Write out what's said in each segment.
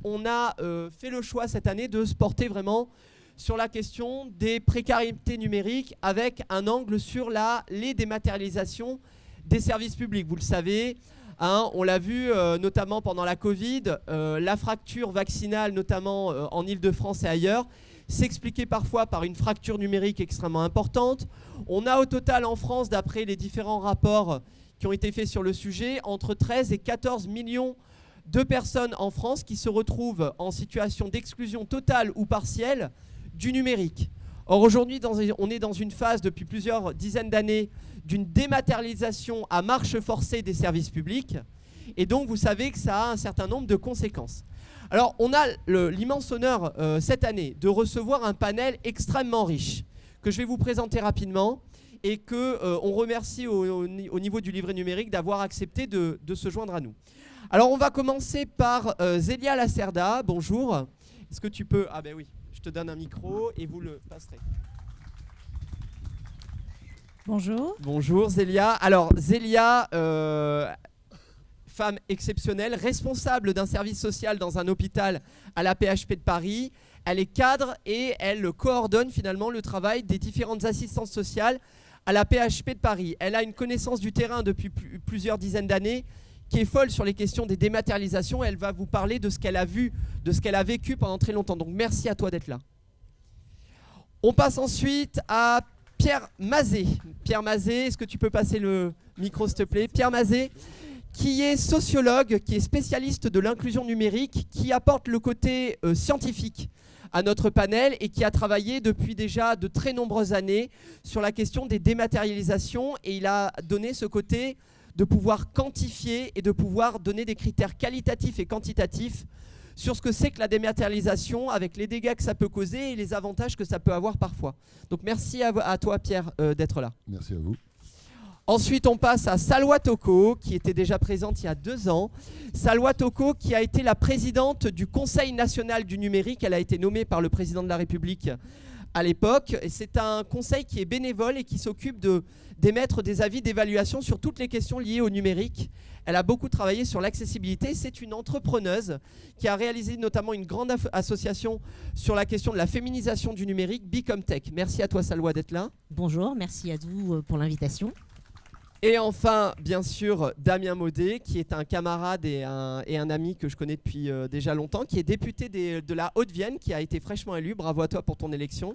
on a fait le choix cette année de se porter vraiment sur la question des précarités numériques avec un angle sur les dématérialisations des services publics. Vous le savez, hein, on l'a vu notamment pendant la Covid, la fracture vaccinale, notamment en Île-de-France et ailleurs, s'expliquait parfois par une fracture numérique extrêmement importante. On a au total en France, d'après les différents rapports qui ont été faits sur le sujet, entre 13 et 14 millions de personnes en France qui se retrouvent en situation d'exclusion totale ou partielle du numérique. Or aujourd'hui, on est dans une phase depuis plusieurs dizaines d'années d'une dématérialisation à marche forcée des services publics. Et donc, vous savez que ça a un certain nombre de conséquences. Alors, on a l'immense honneur cette année de recevoir un panel extrêmement riche que je vais vous présenter rapidement et qu'on remercie au niveau du livret numérique d'avoir accepté de se joindre à nous. Alors, on va commencer par Zélia Lacerda. Bonjour. Est-ce que tu peux... Ah ben oui. Je te donne un micro et vous le passerez. Bonjour. Bonjour Zélia. Alors Zélia, femme exceptionnelle, responsable d'un service social dans un hôpital à la PHP de Paris. Elle est cadre et elle coordonne finalement le travail des différentes assistances sociales à la PHP de Paris. Elle a une connaissance du terrain depuis plusieurs dizaines d'années qui est folle sur les questions des dématérialisations. Elle va vous parler de ce qu'elle a vu, de ce qu'elle a vécu pendant très longtemps. Donc merci à toi d'être là. On passe ensuite à Pierre Mazet. Pierre Mazet, est-ce que tu peux passer le micro s'il te plaît? Pierre Mazet, qui est sociologue, qui est spécialiste de l'inclusion numérique, qui apporte le côté scientifique à notre panel et qui a travaillé depuis déjà de très nombreuses années sur la question des dématérialisations. Et il a donné ce côté de pouvoir quantifier et de pouvoir donner des critères qualitatifs et quantitatifs sur ce que c'est que la dématérialisation avec les dégâts que ça peut causer et les avantages que ça peut avoir parfois. Donc merci à toi Pierre d'être là. Merci à vous. Ensuite on passe à Salwa Toko qui était déjà présente il y a 2 ans. Salwa Toko qui a été la présidente du Conseil national du numérique. Elle a été nommée par le président de la République à l'époque. C'est un conseil qui est bénévole et qui s'occupe d'émettre des avis d'évaluation sur toutes les questions liées au numérique. Elle a beaucoup travaillé sur l'accessibilité. C'est une entrepreneuse qui a réalisé notamment une grande association sur la question de la féminisation du numérique, Become Tech. Merci à toi Salwa d'être là. Bonjour, merci à vous pour l'invitation. Et enfin, bien sûr, Damien Maudet, qui est un camarade et un ami que je connais depuis déjà longtemps, qui est député de la Haute-Vienne, qui a été fraîchement élu. Bravo à toi pour ton élection.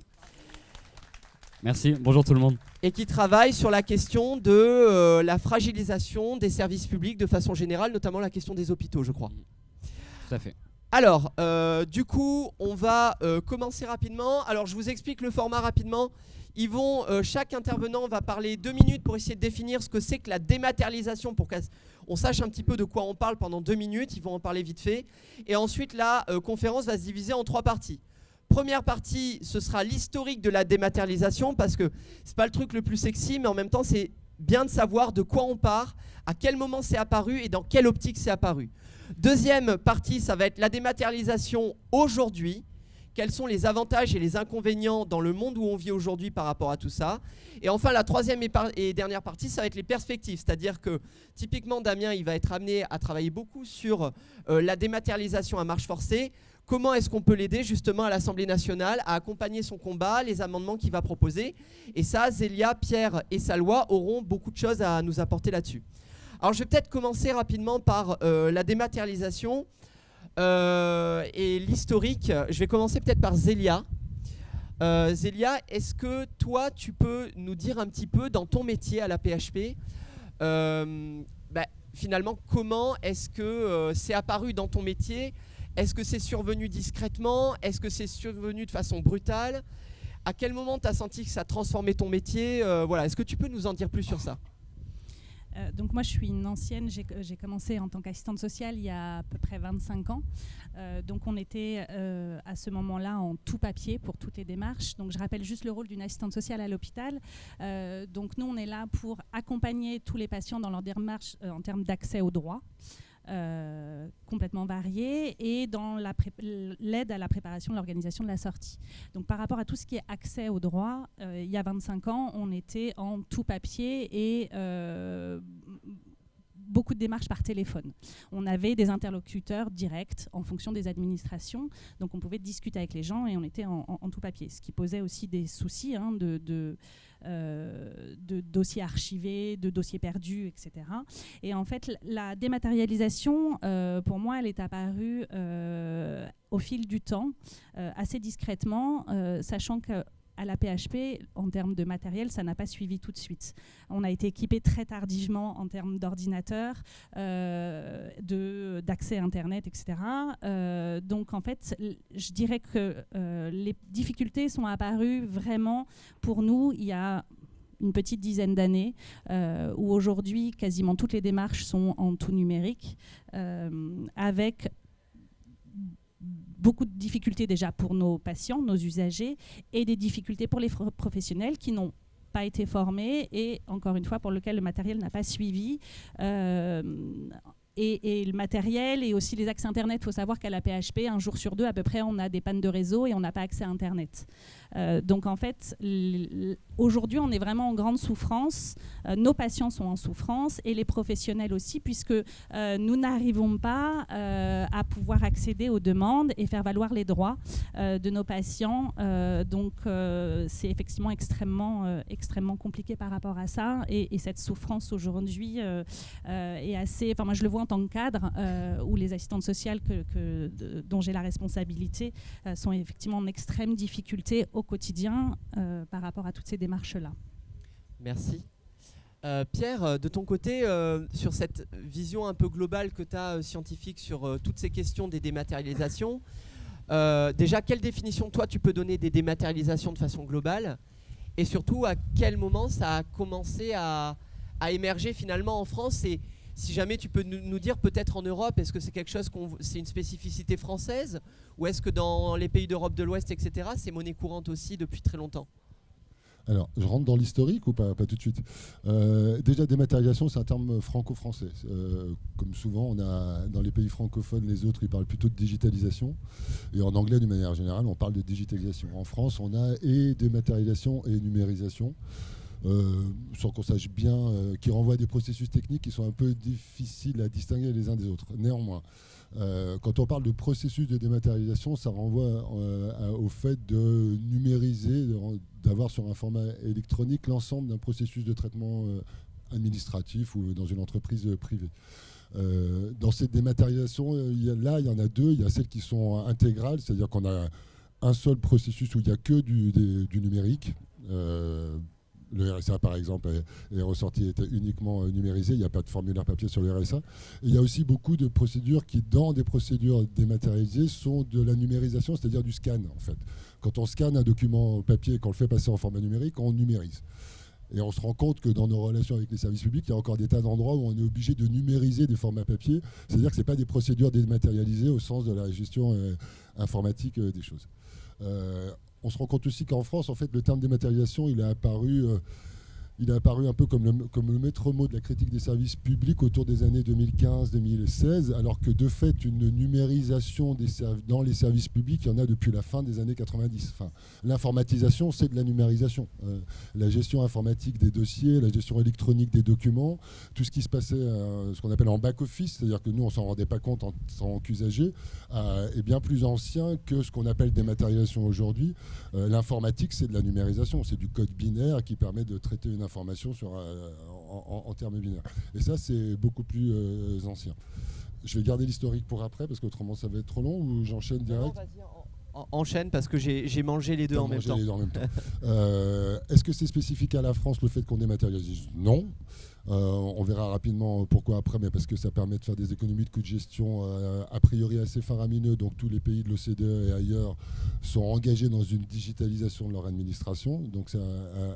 Merci, bonjour tout le monde. Et qui travaille sur la question de la fragilisation des services publics de façon générale, notamment la question des hôpitaux, je crois. Tout à fait. Alors, du coup, on va commencer rapidement. Alors, je vous explique le format rapidement. Chaque intervenant va parler 2 minutes pour essayer de définir ce que c'est que la dématérialisation pour qu'on sache un petit peu de quoi on parle pendant 2 minutes. Ils vont en parler vite fait. Et ensuite, la conférence va se diviser en 3 parties. Première partie, ce sera l'historique de la dématérialisation parce que c'est pas le truc le plus sexy, mais en même temps, c'est bien de savoir de quoi on part, à quel moment c'est apparu et dans quelle optique c'est apparu. Deuxième partie, ça va être la dématérialisation aujourd'hui. Quels sont les avantages et les inconvénients dans le monde où on vit aujourd'hui par rapport à tout ça? Et enfin, la troisième et dernière partie, ça va être les perspectives. C'est-à-dire que, typiquement, Damien, il va être amené à travailler beaucoup sur la dématérialisation à marche forcée. Comment est-ce qu'on peut l'aider, justement, à l'Assemblée nationale à accompagner son combat, les amendements qu'il va proposer? Et ça, Zélia, Pierre et Salwa auront beaucoup de choses à nous apporter là-dessus. Alors, je vais peut-être commencer rapidement par la dématérialisation. Et l'historique, je vais commencer peut-être par Zélia. Zélia, est-ce que toi, tu peux nous dire un petit peu dans ton métier à la PHP, finalement, comment est-ce que c'est apparu dans ton métier? Est-ce que c'est survenu discrètement? Est-ce que c'est survenu de façon brutale? À quel moment tu as senti que ça transformait ton métier? Voilà. Est-ce que tu peux nous en dire plus sur ça? Donc moi je suis une ancienne, j'ai commencé en tant qu'assistante sociale il y a à peu près 25 ans. Donc on était à ce moment-là en tout papier pour toutes les démarches. Donc je rappelle juste le rôle d'une assistante sociale à l'hôpital. Donc nous on est là pour accompagner tous les patients dans leur démarche en termes d'accès aux droits. Complètement variés et dans l'aide à la préparation de l'organisation de la sortie. Donc par rapport à tout ce qui est accès aux droits, il y a 25 ans, on était en tout papier et beaucoup de démarches par téléphone. On avait des interlocuteurs directs en fonction des administrations, donc on pouvait discuter avec les gens et on était en tout papier, ce qui posait aussi des soucis de dossiers archivés, de dossiers perdus, etc. Et en fait, la dématérialisation, pour moi, elle est apparue au fil du temps, assez discrètement, sachant que à la PHP, en termes de matériel, ça n'a pas suivi tout de suite. On a été équipé très tardivement en termes d'ordinateurs, d'accès Internet, etc. Donc en fait, je dirais que les difficultés sont apparues vraiment pour nous il y a une petite dizaine d'années, où aujourd'hui, quasiment toutes les démarches sont en tout numérique, avec beaucoup de difficultés déjà pour nos patients, nos usagers, et des difficultés pour les professionnels qui n'ont pas été formés et, encore une fois, pour lesquels le matériel n'a pas suivi. Et le matériel et aussi les accès Internet, il faut savoir qu'à la PHP, un jour sur deux, à peu près, on a des pannes de réseau et on n'a pas accès à Internet. Donc en fait, aujourd'hui, on est vraiment en grande souffrance. Nos patients sont en souffrance et les professionnels aussi, puisque nous n'arrivons pas à pouvoir accéder aux demandes et faire valoir les droits de nos patients. Donc c'est effectivement extrêmement compliqué par rapport à ça. Et cette souffrance aujourd'hui est assez... Enfin, moi, je le vois en tant que cadre, où les assistantes sociales dont j'ai la responsabilité sont effectivement en extrême difficulté au quotidien par rapport à toutes ces démarches-là. Merci. Pierre, de ton côté, sur cette vision un peu globale que tu as scientifique sur toutes ces questions des dématérialisations, déjà, quelle définition, toi, tu peux donner des dématérialisations de façon globale? Et surtout, à quel moment ça a commencé à émerger finalement en France? Et si jamais tu peux nous dire peut-être en Europe, est-ce que c'est quelque chose c'est une spécificité française, ou est-ce que dans les pays d'Europe de l'Ouest, etc., c'est monnaie courante aussi depuis très longtemps? Alors, je rentre dans l'historique ou pas tout de suite. Déjà, dématérialisation, c'est un terme franco-français. Comme souvent, on a, dans les pays francophones, les autres, ils parlent plutôt de digitalisation. Et en anglais, d'une manière générale, on parle de digitalisation. En France, on a et dématérialisation et numérisation. Sans qu'on sache bien, qui renvoient à des processus techniques qui sont un peu difficiles à distinguer les uns des autres. Néanmoins, quand on parle de processus de dématérialisation, ça renvoie au fait de numériser, d'avoir sur un format électronique l'ensemble d'un processus de traitement administratif ou dans une entreprise privée. Dans cette dématérialisation, il y en a deux. Il y a celles qui sont intégrales, c'est-à-dire qu'on a un seul processus où il n'y a que du numérique. Le RSA, par exemple, est ressorti, était uniquement numérisé. Il n'y a pas de formulaire papier sur le RSA. Et il y a aussi beaucoup de procédures qui, dans des procédures dématérialisées, sont de la numérisation, c'est-à-dire du scan, en fait. Quand on scanne un document papier et qu'on le fait passer en format numérique, on numérise. Et on se rend compte que dans nos relations avec les services publics, il y a encore des tas d'endroits où on est obligé de numériser des formats papier. C'est-à-dire que ce n'est pas des procédures dématérialisées au sens de la gestion informatique des choses. On se rend compte aussi qu'en France, en fait, le terme dématérialisation, il est apparu un peu comme le maître mot de la critique des services publics autour des années 2015-2016, alors que de fait, une numérisation dans les services publics, il y en a depuis la fin des années 90. Enfin, l'informatisation, c'est de la numérisation. La gestion informatique des dossiers, la gestion électronique des documents, tout ce qui se passait, ce qu'on appelle en back-office, c'est-à-dire que nous, on ne s'en rendait pas compte en tant qu'usagers, est bien plus ancien que ce qu'on appelle dématérialisation aujourd'hui. L'informatique, c'est de la numérisation, c'est du code binaire qui permet de traiter une information en termes binaires. Et ça, c'est beaucoup plus ancien. Je vais garder l'historique pour après, parce qu'autrement, ça va être trop long, ou j'enchaîne direct? Non, enchaîne, parce que j'ai mangé les deux en même temps. Est-ce que c'est spécifique à la France, le fait qu'on dématérialise? Non. On verra rapidement pourquoi après, mais parce que ça permet de faire des économies de coûts de gestion a priori assez faramineux. Donc tous les pays de l'OCDE et ailleurs sont engagés dans une digitalisation de leur administration. Donc ça,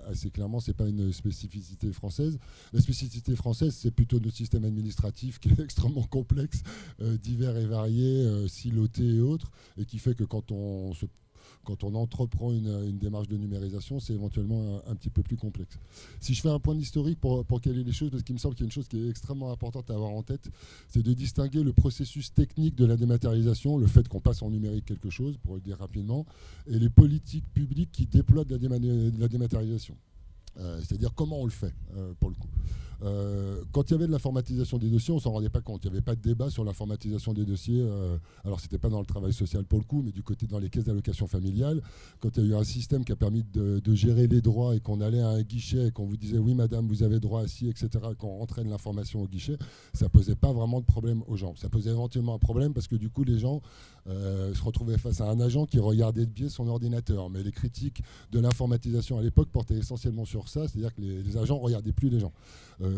assez clairement, c'est pas une spécificité française. La spécificité française, c'est plutôt notre système administratif qui est extrêmement complexe, divers et variés, siloté et autres, et qui fait que quand on entreprend une démarche de numérisation, c'est éventuellement un petit peu plus complexe. Si je fais un point d'historique pour caler les choses, parce qu'il me semble qu'il y a une chose qui est extrêmement importante à avoir en tête, c'est de distinguer le processus technique de la dématérialisation, le fait qu'on passe en numérique quelque chose, pour le dire rapidement, et les politiques publiques qui déploient de la dématérialisation. C'est-à-dire comment on le fait, pour le coup. Quand il y avait de l'informatisation des dossiers, on ne s'en rendait pas compte. Il n'y avait pas de débat sur l'informatisation des dossiers. Alors, ce n'était pas dans le travail social pour le coup, mais du côté dans les caisses d'allocation familiale. Quand il y a eu un système qui a permis de gérer les droits et qu'on allait à un guichet et qu'on vous disait « oui, madame, vous avez droit à ci, etc. » qu'on rentrait de l'information au guichet, ça ne posait pas vraiment de problème aux gens. Ça posait éventuellement un problème parce que du coup, les gens se retrouvaient face à un agent qui regardait de biais son ordinateur. Mais les critiques de l'informatisation à l'époque portaient essentiellement sur ça, c'est-à-dire que les agents ne regardaient plus les gens.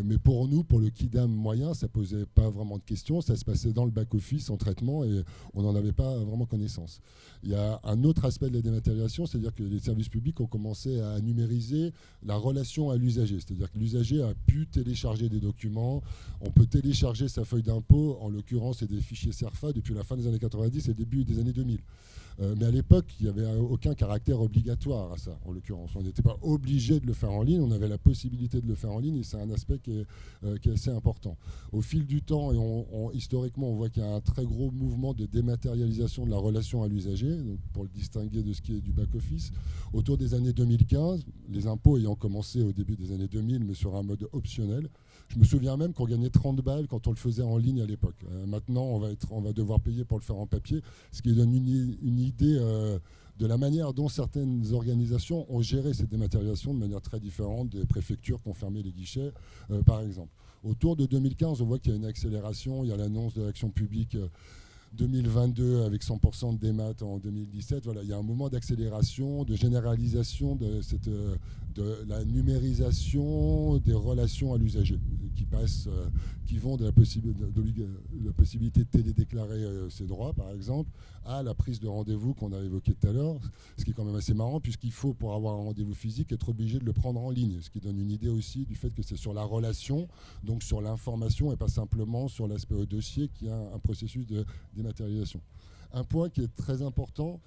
Mais pour nous, pour le kidam moyen, ça ne posait pas vraiment de questions. Ça se passait dans le back-office en traitement et on n'en avait pas vraiment connaissance. Il y a un autre aspect de la dématérialisation, c'est-à-dire que les services publics ont commencé à numériser la relation à l'usager. C'est-à-dire que l'usager a pu télécharger des documents. On peut télécharger sa feuille d'impôt, en l'occurrence, c'est des fichiers CERFA depuis la fin des années 90 et début des années 2000. Mais à l'époque, il n'y avait aucun caractère obligatoire à ça, en l'occurrence. On n'était pas obligé de le faire en ligne, on avait la possibilité de le faire en ligne et c'est un aspect qui est assez important. Au fil du temps, et historiquement, on voit qu'il y a un très gros mouvement de dématérialisation de la relation à l'usager, pour le distinguer de ce qui est du back-office. Autour des années 2015, les impôts ayant commencé au début des années 2000, mais sur un mode optionnel, je me souviens même qu'on gagnait 30 balles quand on le faisait en ligne à l'époque. Maintenant, on va devoir payer pour le faire en papier, ce qui donne une idée de la manière dont certaines organisations ont géré cette dématérialisation de manière très différente des préfectures qui ont fermé les guichets, par exemple. Autour de 2015, on voit qu'il y a une accélération. Il y a l'annonce de l'action publique 2022 avec 100% de démat en 2017. Voilà, il y a un moment d'accélération, de généralisation de la numérisation des relations à l'usager qui vont de la possibilité de télédéclarer ses droits, par exemple, à la prise de rendez-vous qu'on a évoqué tout à l'heure, ce qui est quand même assez marrant puisqu'il faut, pour avoir un rendez-vous physique, être obligé de le prendre en ligne, ce qui donne une idée aussi du fait que c'est sur la relation, donc sur l'information et pas simplement sur l'aspect au dossier qui a un processus de dématérialisation. Un point qui est très important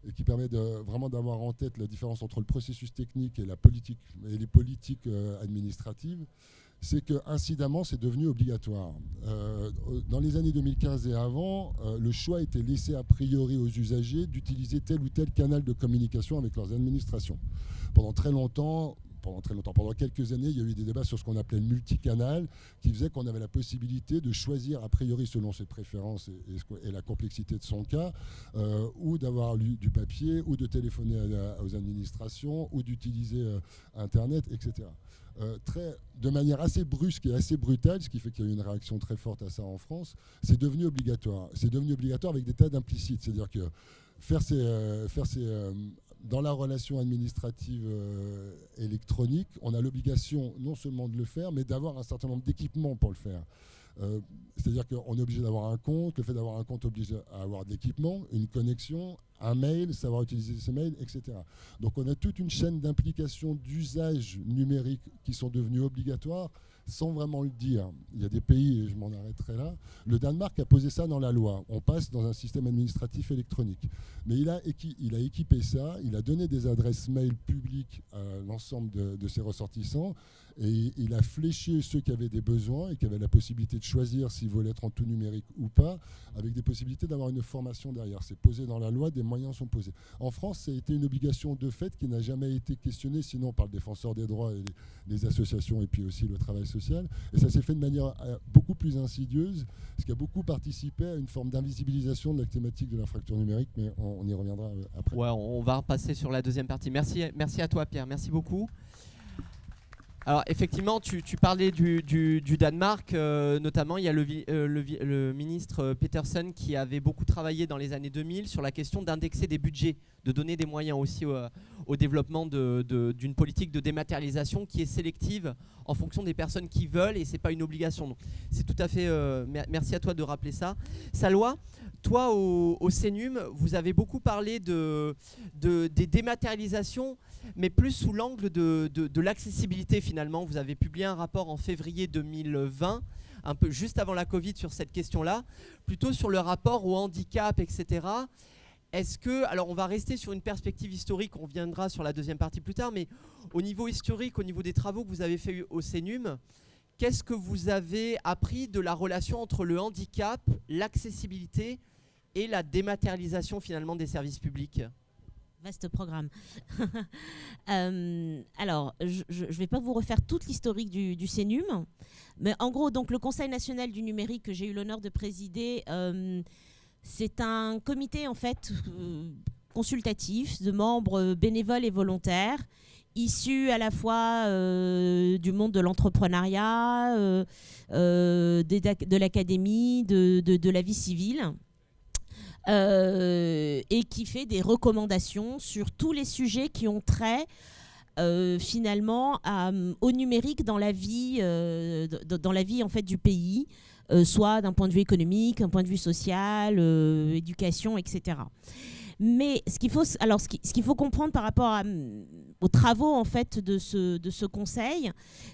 et qui permet vraiment d'avoir en tête la différence entre le processus technique et les politiques administratives, c'est qu'incidemment, c'est devenu obligatoire. Dans les années 2015 et avant, le choix était laissé a priori aux usagers d'utiliser tel ou tel canal de communication avec leurs administrations. Pendant quelques années, il y a eu des débats sur ce qu'on appelait le multicanal, qui faisait qu'on avait la possibilité de choisir, a priori selon ses préférences et la complexité de son cas, ou d'avoir du papier, ou de téléphoner aux administrations, ou d'utiliser Internet, etc. De manière assez brusque et assez brutale, ce qui fait qu'il y a eu une réaction très forte à ça en France, c'est devenu obligatoire. C'est devenu obligatoire avec des tas d'implicites, c'est-à-dire que dans la relation administrative électronique, on a l'obligation non seulement de le faire, mais d'avoir un certain nombre d'équipements pour le faire. C'est-à-dire qu'on est obligé d'avoir un compte, le fait d'avoir un compte oblige à avoir de l'équipement, une connexion, un mail, savoir utiliser ces mails, etc. Donc on a toute une chaîne d'implications d'usages numériques qui sont devenus obligatoires sans vraiment le dire. Il y a des pays, et je m'en arrêterai là, le Danemark a posé ça dans la loi. On passe dans un système administratif électronique. Mais il a équipé ça, il a donné des adresses mail publiques à l'ensemble de ses ressortissants, et il a fléché ceux qui avaient des besoins et qui avaient la possibilité de choisir s'ils voulaient être en tout numérique ou pas, avec des possibilités d'avoir une formation derrière. C'est posé dans la loi, des moyens sont posés. En France, ça a été une obligation de fait qui n'a jamais été questionnée, sinon par le défenseur des droits et les associations et puis aussi le travail social. Et ça s'est fait de manière beaucoup plus insidieuse, ce qui a beaucoup participé à une forme d'invisibilisation de la thématique de l'infraction numérique, mais on y reviendra après. Ouais, on va repasser sur la deuxième partie. Merci à toi, Pierre. Merci beaucoup. Alors effectivement, tu parlais du Danemark, notamment il y a le ministre Peterson qui avait beaucoup travaillé dans les années 2000 sur la question d'indexer des budgets, de donner des moyens aussi au développement d'une politique de dématérialisation qui est sélective en fonction des personnes qui veulent et c'est pas une obligation. Donc c'est tout à fait. Merci à toi de rappeler ça. Salwa, toi au CNUM, vous avez beaucoup parlé des dématérialisations, mais plus sous l'angle de l'accessibilité finalement. Vous avez publié un rapport en février 2020, un peu juste avant la Covid, sur cette question-là, plutôt sur le rapport au handicap, etc. Est-ce que, alors on va rester sur une perspective historique, on reviendra sur la deuxième partie plus tard, mais au niveau historique, au niveau des travaux que vous avez fait au CNUM, qu'est-ce que vous avez appris de la relation entre le handicap, l'accessibilité et la dématérialisation finalement des services publics ? Vaste programme. Alors, je ne vais pas vous refaire toute l'historique du CNUM, mais en gros, donc, le Conseil national du numérique que j'ai eu l'honneur de présider, c'est un comité en fait consultatif de membres bénévoles et volontaires, issus à la fois du monde de l'entrepreneuriat, de l'académie, de la vie civile. Et qui fait des recommandations sur tous les sujets qui ont trait finalement au numérique dans la vie en fait du pays, soit d'un point de vue économique, d'un point de vue social, éducation, etc. Mais ce qu'il faut comprendre par rapport aux travaux en fait de ce conseil,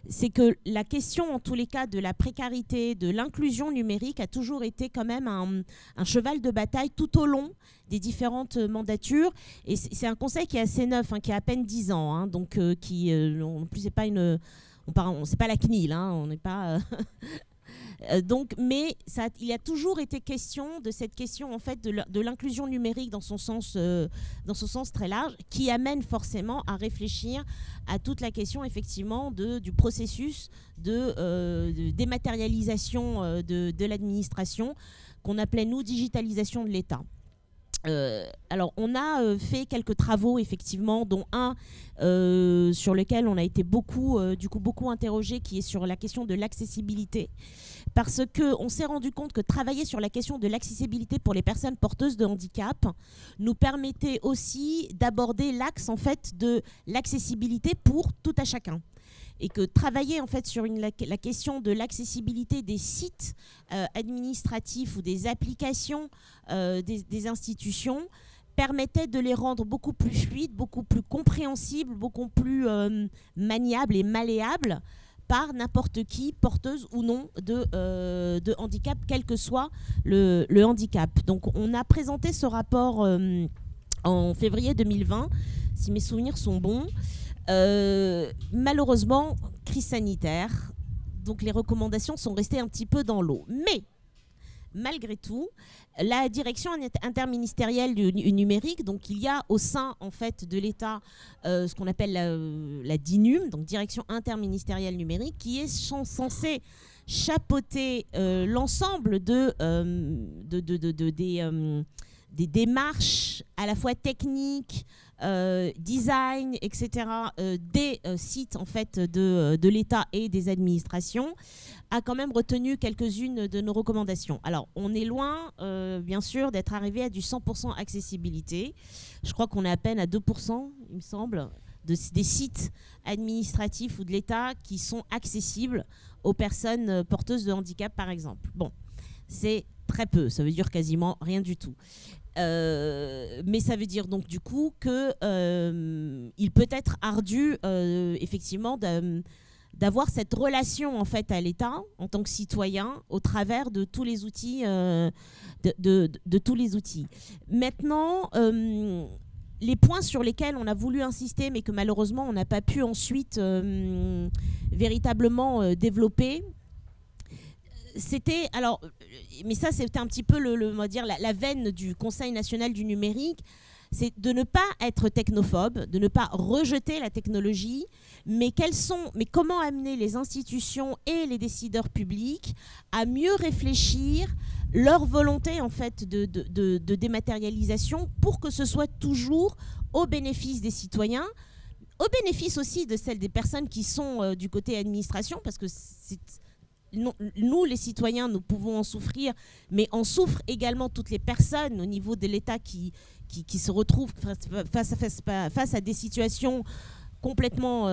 c'est que la question en tous les cas de la précarité, de l'inclusion numérique a toujours été quand même un cheval de bataille tout au long des différentes mandatures. Et c'est un conseil qui est assez neuf, qui a à peine 10 ans, donc en plus c'est pas c'est pas la CNIL, on n'est pas mais il a toujours été question de cette question en fait de l'inclusion numérique dans son sens très large, qui amène forcément à réfléchir à toute la question effectivement du processus de dématérialisation de l'administration, qu'on appelait nous digitalisation de l'État. Alors on a fait quelques travaux effectivement, dont un sur lequel on a été beaucoup interrogé, qui est sur la question de l'accessibilité, parce qu'on s'est rendu compte que travailler sur la question de l'accessibilité pour les personnes porteuses de handicap nous permettait aussi d'aborder l'axe en fait de l'accessibilité pour tout à chacun. Et que travailler en fait sur la question de l'accessibilité des sites administratifs ou des applications des institutions permettait de les rendre beaucoup plus fluides, beaucoup plus compréhensibles, beaucoup plus maniables et malléables par n'importe qui, porteuse ou non de handicap, quel que soit le handicap. Donc on a présenté ce rapport en février 2020, si mes souvenirs sont bons. Malheureusement, crise sanitaire, donc les recommandations sont restées un petit peu dans l'eau. Mais malgré tout, la direction interministérielle du numérique, donc il y a au sein en fait de l'État ce qu'on appelle la DINUM, donc direction interministérielle numérique, qui est censée chapeauter l'ensemble des démarches à la fois techniques, design, etc., des sites en fait de l'État et des administrations, a quand même retenu quelques-unes de nos recommandations. Alors, on est loin, bien sûr, d'être arrivé à du 100% accessibilité. Je crois qu'on est à peine à 2%, il me semble, des sites administratifs ou de l'État qui sont accessibles aux personnes porteuses de handicap, par exemple. Bon, c'est très peu, ça veut dire quasiment rien du tout. Mais ça veut dire donc du coup que il peut être ardu effectivement d'avoir cette relation en fait à l'État en tant que citoyen au travers de tous les outils de tous les outils. Maintenant, les points sur lesquels on a voulu insister mais que malheureusement on n'a pas pu ensuite véritablement développer, c'était, alors, mais ça c'était un petit peu on va dire la veine du Conseil national du numérique, c'est de ne pas être technophobe, de ne pas rejeter la technologie, mais comment amener les institutions et les décideurs publics à mieux réfléchir leur volonté en fait de dématérialisation pour que ce soit toujours au bénéfice des citoyens, au bénéfice aussi de celles des personnes qui sont du côté administration, parce que nous, les citoyens, nous pouvons en souffrir, mais en souffrent également toutes les personnes au niveau de l'État qui se retrouvent face à des situations complètement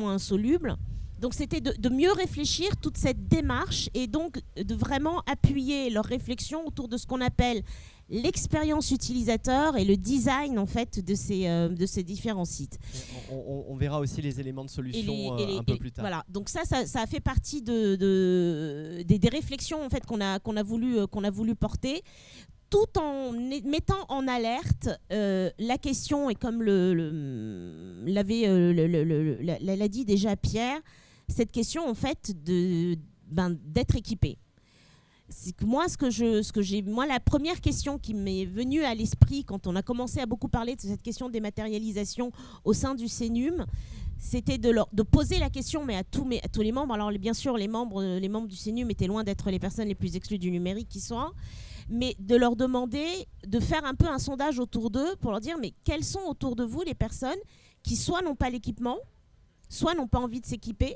insolubles. Donc c'était de mieux réfléchir toute cette démarche et donc de vraiment appuyer leur réflexion autour de ce qu'on appelle l'expérience utilisateur et le design en fait de ces différents sites. On verra aussi les éléments de solution un peu plus tard. Voilà, donc ça a fait partie des réflexions en fait qu'on a voulu porter, tout en mettant en alerte la question, et comme l'a dit déjà Pierre, cette question en fait d'être équipé. c'est que moi, la première question qui m'est venue à l'esprit quand on a commencé à beaucoup parler de cette question de dématérialisation au sein du CNUM, c'était de poser la question, mais à tous les membres. Alors bien sûr, les membres du CNUM étaient loin d'être les personnes les plus exclues du numérique qui soient, mais de leur demander de faire un peu un sondage autour d'eux pour leur dire, mais quelles sont autour de vous les personnes qui soit n'ont pas l'équipement, soit n'ont pas envie de s'équiper,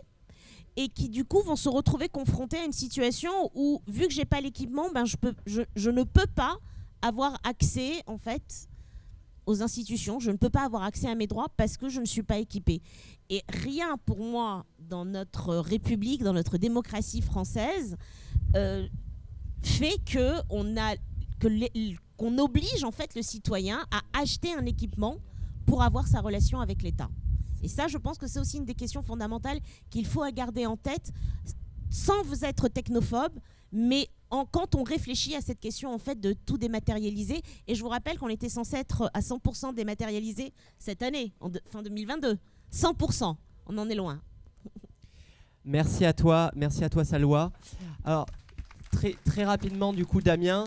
et qui du coup vont se retrouver confrontés à une situation où, vu que j'ai pas l'équipement, je ne peux pas avoir accès en fait aux institutions, je ne peux pas avoir accès à mes droits parce que je ne suis pas équipée. Et rien pour moi dans notre République, dans notre démocratie française, fait qu'on oblige en fait le citoyen à acheter un équipement pour avoir sa relation avec l'État. Et ça, je pense que c'est aussi une des questions fondamentales qu'il faut garder en tête, sans vous être technophobe, mais quand on réfléchit à cette question en fait de tout dématérialiser. Et je vous rappelle qu'on était censé être à 100% dématérialisé cette année, fin 2022. 100%, on en est loin. Merci à toi Salwa. Alors, très rapidement, du coup, Damien,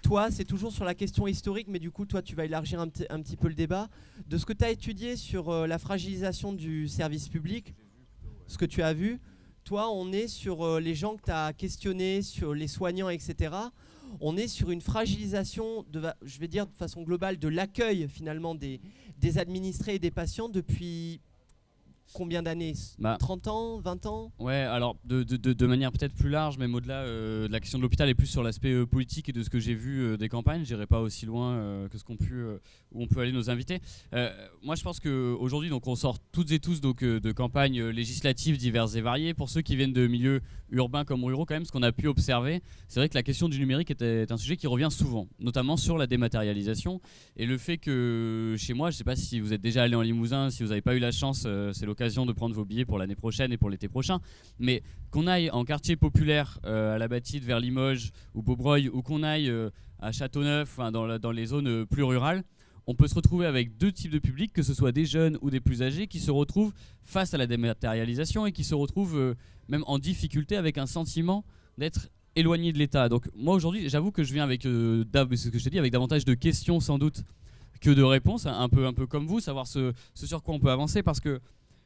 toi, c'est toujours sur la question historique, mais du coup, toi, tu vas élargir un petit peu le débat. De ce que tu as étudié sur la fragilisation du service public, ce que tu as vu, toi, on est sur les gens que tu as questionnés, sur les soignants, etc. On est sur une fragilisation, je vais dire de façon globale, de l'accueil finalement des administrés et des patients depuis combien d'années ? 30 ans, 20 ans ? Ouais, alors de manière peut-être plus large, même au-delà de la question de l'hôpital et plus sur l'aspect politique et de ce que j'ai vu des campagnes, j'irai pas aussi loin que où on peut aller nos invités. Moi, je pense qu'aujourd'hui, on sort toutes et tous de campagnes législatives diverses et variées. Pour ceux qui viennent de milieux urbains comme ruraux, quand même, ce qu'on a pu observer, c'est vrai que la question du numérique est un sujet qui revient souvent, notamment sur la dématérialisation et le fait que chez moi, je sais pas si vous êtes déjà allé en Limousin, si vous n'avez pas eu la chance, c'est l'occasion de prendre vos billets pour l'année prochaine et pour l'été prochain, mais qu'on aille en quartier populaire à la Bâtide vers Limoges ou Beaubreuil, ou qu'on aille à Châteauneuf, dans les zones plus rurales, on peut se retrouver avec deux types de publics, que ce soit des jeunes ou des plus âgés, qui se retrouvent face à la dématérialisation et qui se retrouvent même en difficulté, avec un sentiment d'être éloigné de l'État. Donc moi aujourd'hui, j'avoue que je viens avec ce que je t'ai dit, avec davantage de questions sans doute que de réponses, un peu comme vous, savoir ce sur quoi on peut avancer, parce que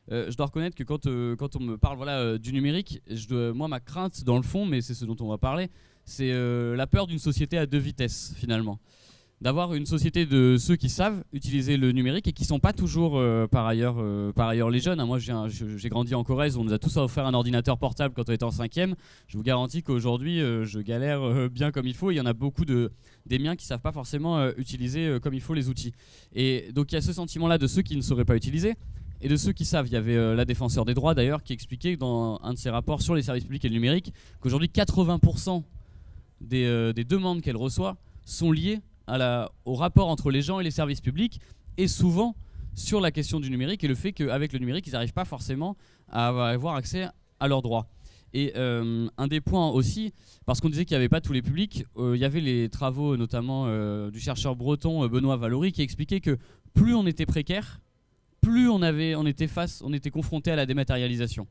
je dois reconnaître que quand on me parle du numérique, moi ma crainte dans le fond, mais c'est ce dont on va parler, c'est la peur d'une société à deux vitesses finalement. D'avoir une société de ceux qui savent utiliser le numérique et qui ne sont pas toujours par ailleurs les jeunes. Moi j'ai grandi en Corrèze, on nous a tous offert un ordinateur portable quand on était en 5e. Je vous garantis qu'aujourd'hui je galère bien comme il faut. Il y en a beaucoup des miens qui ne savent pas forcément utiliser comme il faut les outils. Et donc il y a ce sentiment-là de ceux qui ne sauraient pas utiliser et de ceux qui savent. Il y avait la défenseur des droits d'ailleurs qui expliquait dans un de ses rapports sur les services publics et le numérique qu'aujourd'hui 80% des demandes qu'elle reçoit sont liées au rapport entre les gens et les services publics, et souvent sur la question du numérique et le fait qu'avec le numérique ils n'arrivent pas forcément à avoir accès à leurs droits. Et un des points aussi, parce qu'on disait qu'il n'y avait pas tous les publics, il y avait les travaux notamment du chercheur breton Benoît Valory qui expliquait que plus on était précaire, plus on était confronté à la dématérialisation.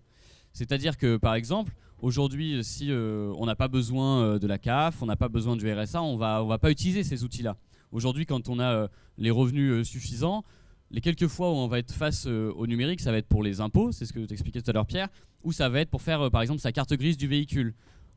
C'est-à-dire que par exemple, aujourd'hui, si on n'a pas besoin de la CAF, on n'a pas besoin du RSA, on va pas utiliser ces outils-là. Aujourd'hui, quand on a les revenus suffisants, les quelques fois où on va être face au numérique, ça va être pour les impôts, c'est ce que tu expliquais tout à l'heure Pierre, ou ça va être pour faire par exemple sa carte grise du véhicule.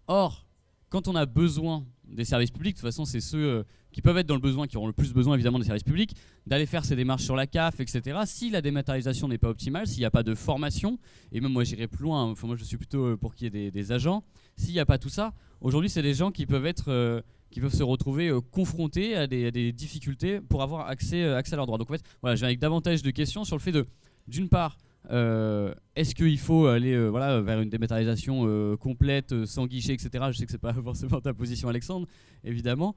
Or, quand on a besoin des services publics, de toute façon c'est ceux qui peuvent être dans le besoin, qui auront le plus besoin évidemment des services publics, d'aller faire ces démarches sur la CAF, etc. Si la dématérialisation n'est pas optimale, s'il n'y a pas de formation, et même moi j'irai plus loin, enfin, moi je suis plutôt pour qu'il y ait des agents, s'il n'y a pas tout ça, aujourd'hui c'est des gens qui peuvent se retrouver confrontés à des difficultés pour avoir accès à leurs droits. Donc en fait, voilà, j'ai avec davantage de questions sur le fait d'une part, est-ce qu'il faut aller vers une dématérialisation complète, sans guichet, etc. Je sais que c'est pas forcément ta position Alexandre, évidemment,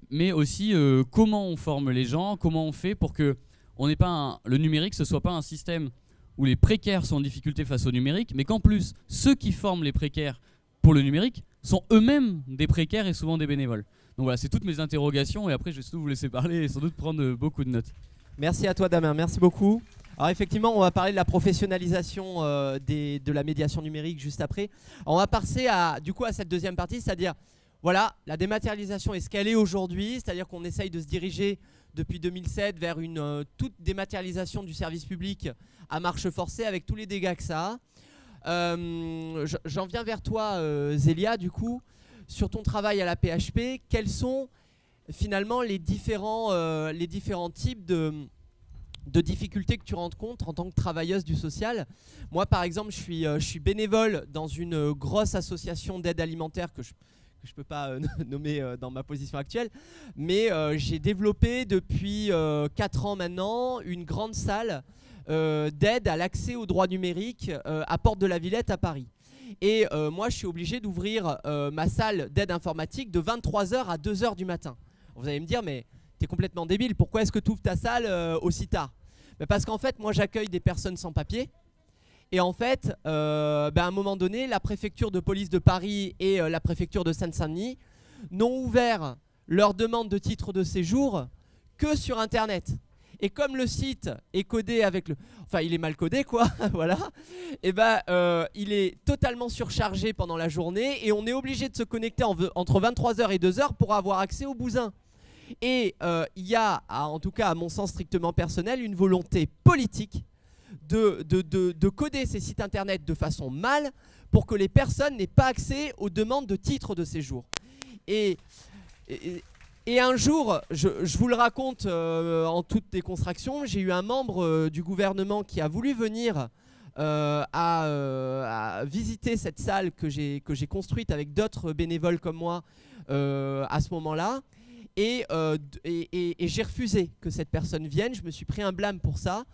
mais aussi comment on forme les gens, comment on fait pour que le numérique ce soit pas un système où les précaires sont en difficulté face au numérique, mais qu'en plus ceux qui forment les précaires pour le numérique sont eux-mêmes des précaires et souvent des bénévoles. Donc voilà, c'est toutes mes interrogations, et après je vais surtout vous laisser parler et sans doute prendre beaucoup de notes. Merci à toi Damien, merci beaucoup. Alors effectivement, on va parler de la professionnalisation de la médiation numérique juste après. On va passer à cette deuxième partie, c'est-à-dire voilà, la dématérialisation est ce qu'elle est aujourd'hui, c'est-à-dire qu'on essaye de se diriger depuis 2007 vers une toute dématérialisation du service public à marche forcée avec tous les dégâts que ça a. J'en viens vers toi, Zélia, du coup, sur ton travail à la PHP. Quels sont finalement les différents types de difficultés que tu rencontres en tant que travailleuse du social? Moi, par exemple, je suis bénévole dans une grosse association d'aide alimentaire que je ne peux pas nommer dans ma position actuelle, mais j'ai développé depuis 4 ans maintenant une grande salle d'aide à l'accès aux droits numériques à Porte de la Villette à Paris. Et moi, je suis obligé d'ouvrir ma salle d'aide informatique de 23h à 2h du matin. Vous allez me dire, mais t'es complètement débile, pourquoi est-ce que tu ouvres ta salle aussi tard? Parce qu'en fait, moi, j'accueille des personnes sans papier. Et en fait, à un moment donné, la préfecture de police de Paris et la préfecture de Seine-Saint-Denis n'ont ouvert leur demande de titre de séjour que sur Internet. Et comme le site est codé avec le... Enfin, il est mal codé, quoi, voilà. Et il est totalement surchargé pendant la journée et on est obligé de se connecter entre 23h et 2h pour avoir accès au bousin. Et il y a, en tout cas à mon sens strictement personnel, une volonté politique de coder ces sites internet de façon mal pour que les personnes n'aient pas accès aux demandes de titre de séjour. Et un jour, je vous le raconte en toute déconstruction, j'ai eu un membre du gouvernement qui a voulu venir à visiter cette salle que j'ai construite avec d'autres bénévoles comme moi à ce moment-là. Et j'ai refusé que cette personne vienne, je me suis pris un blâme pour ça.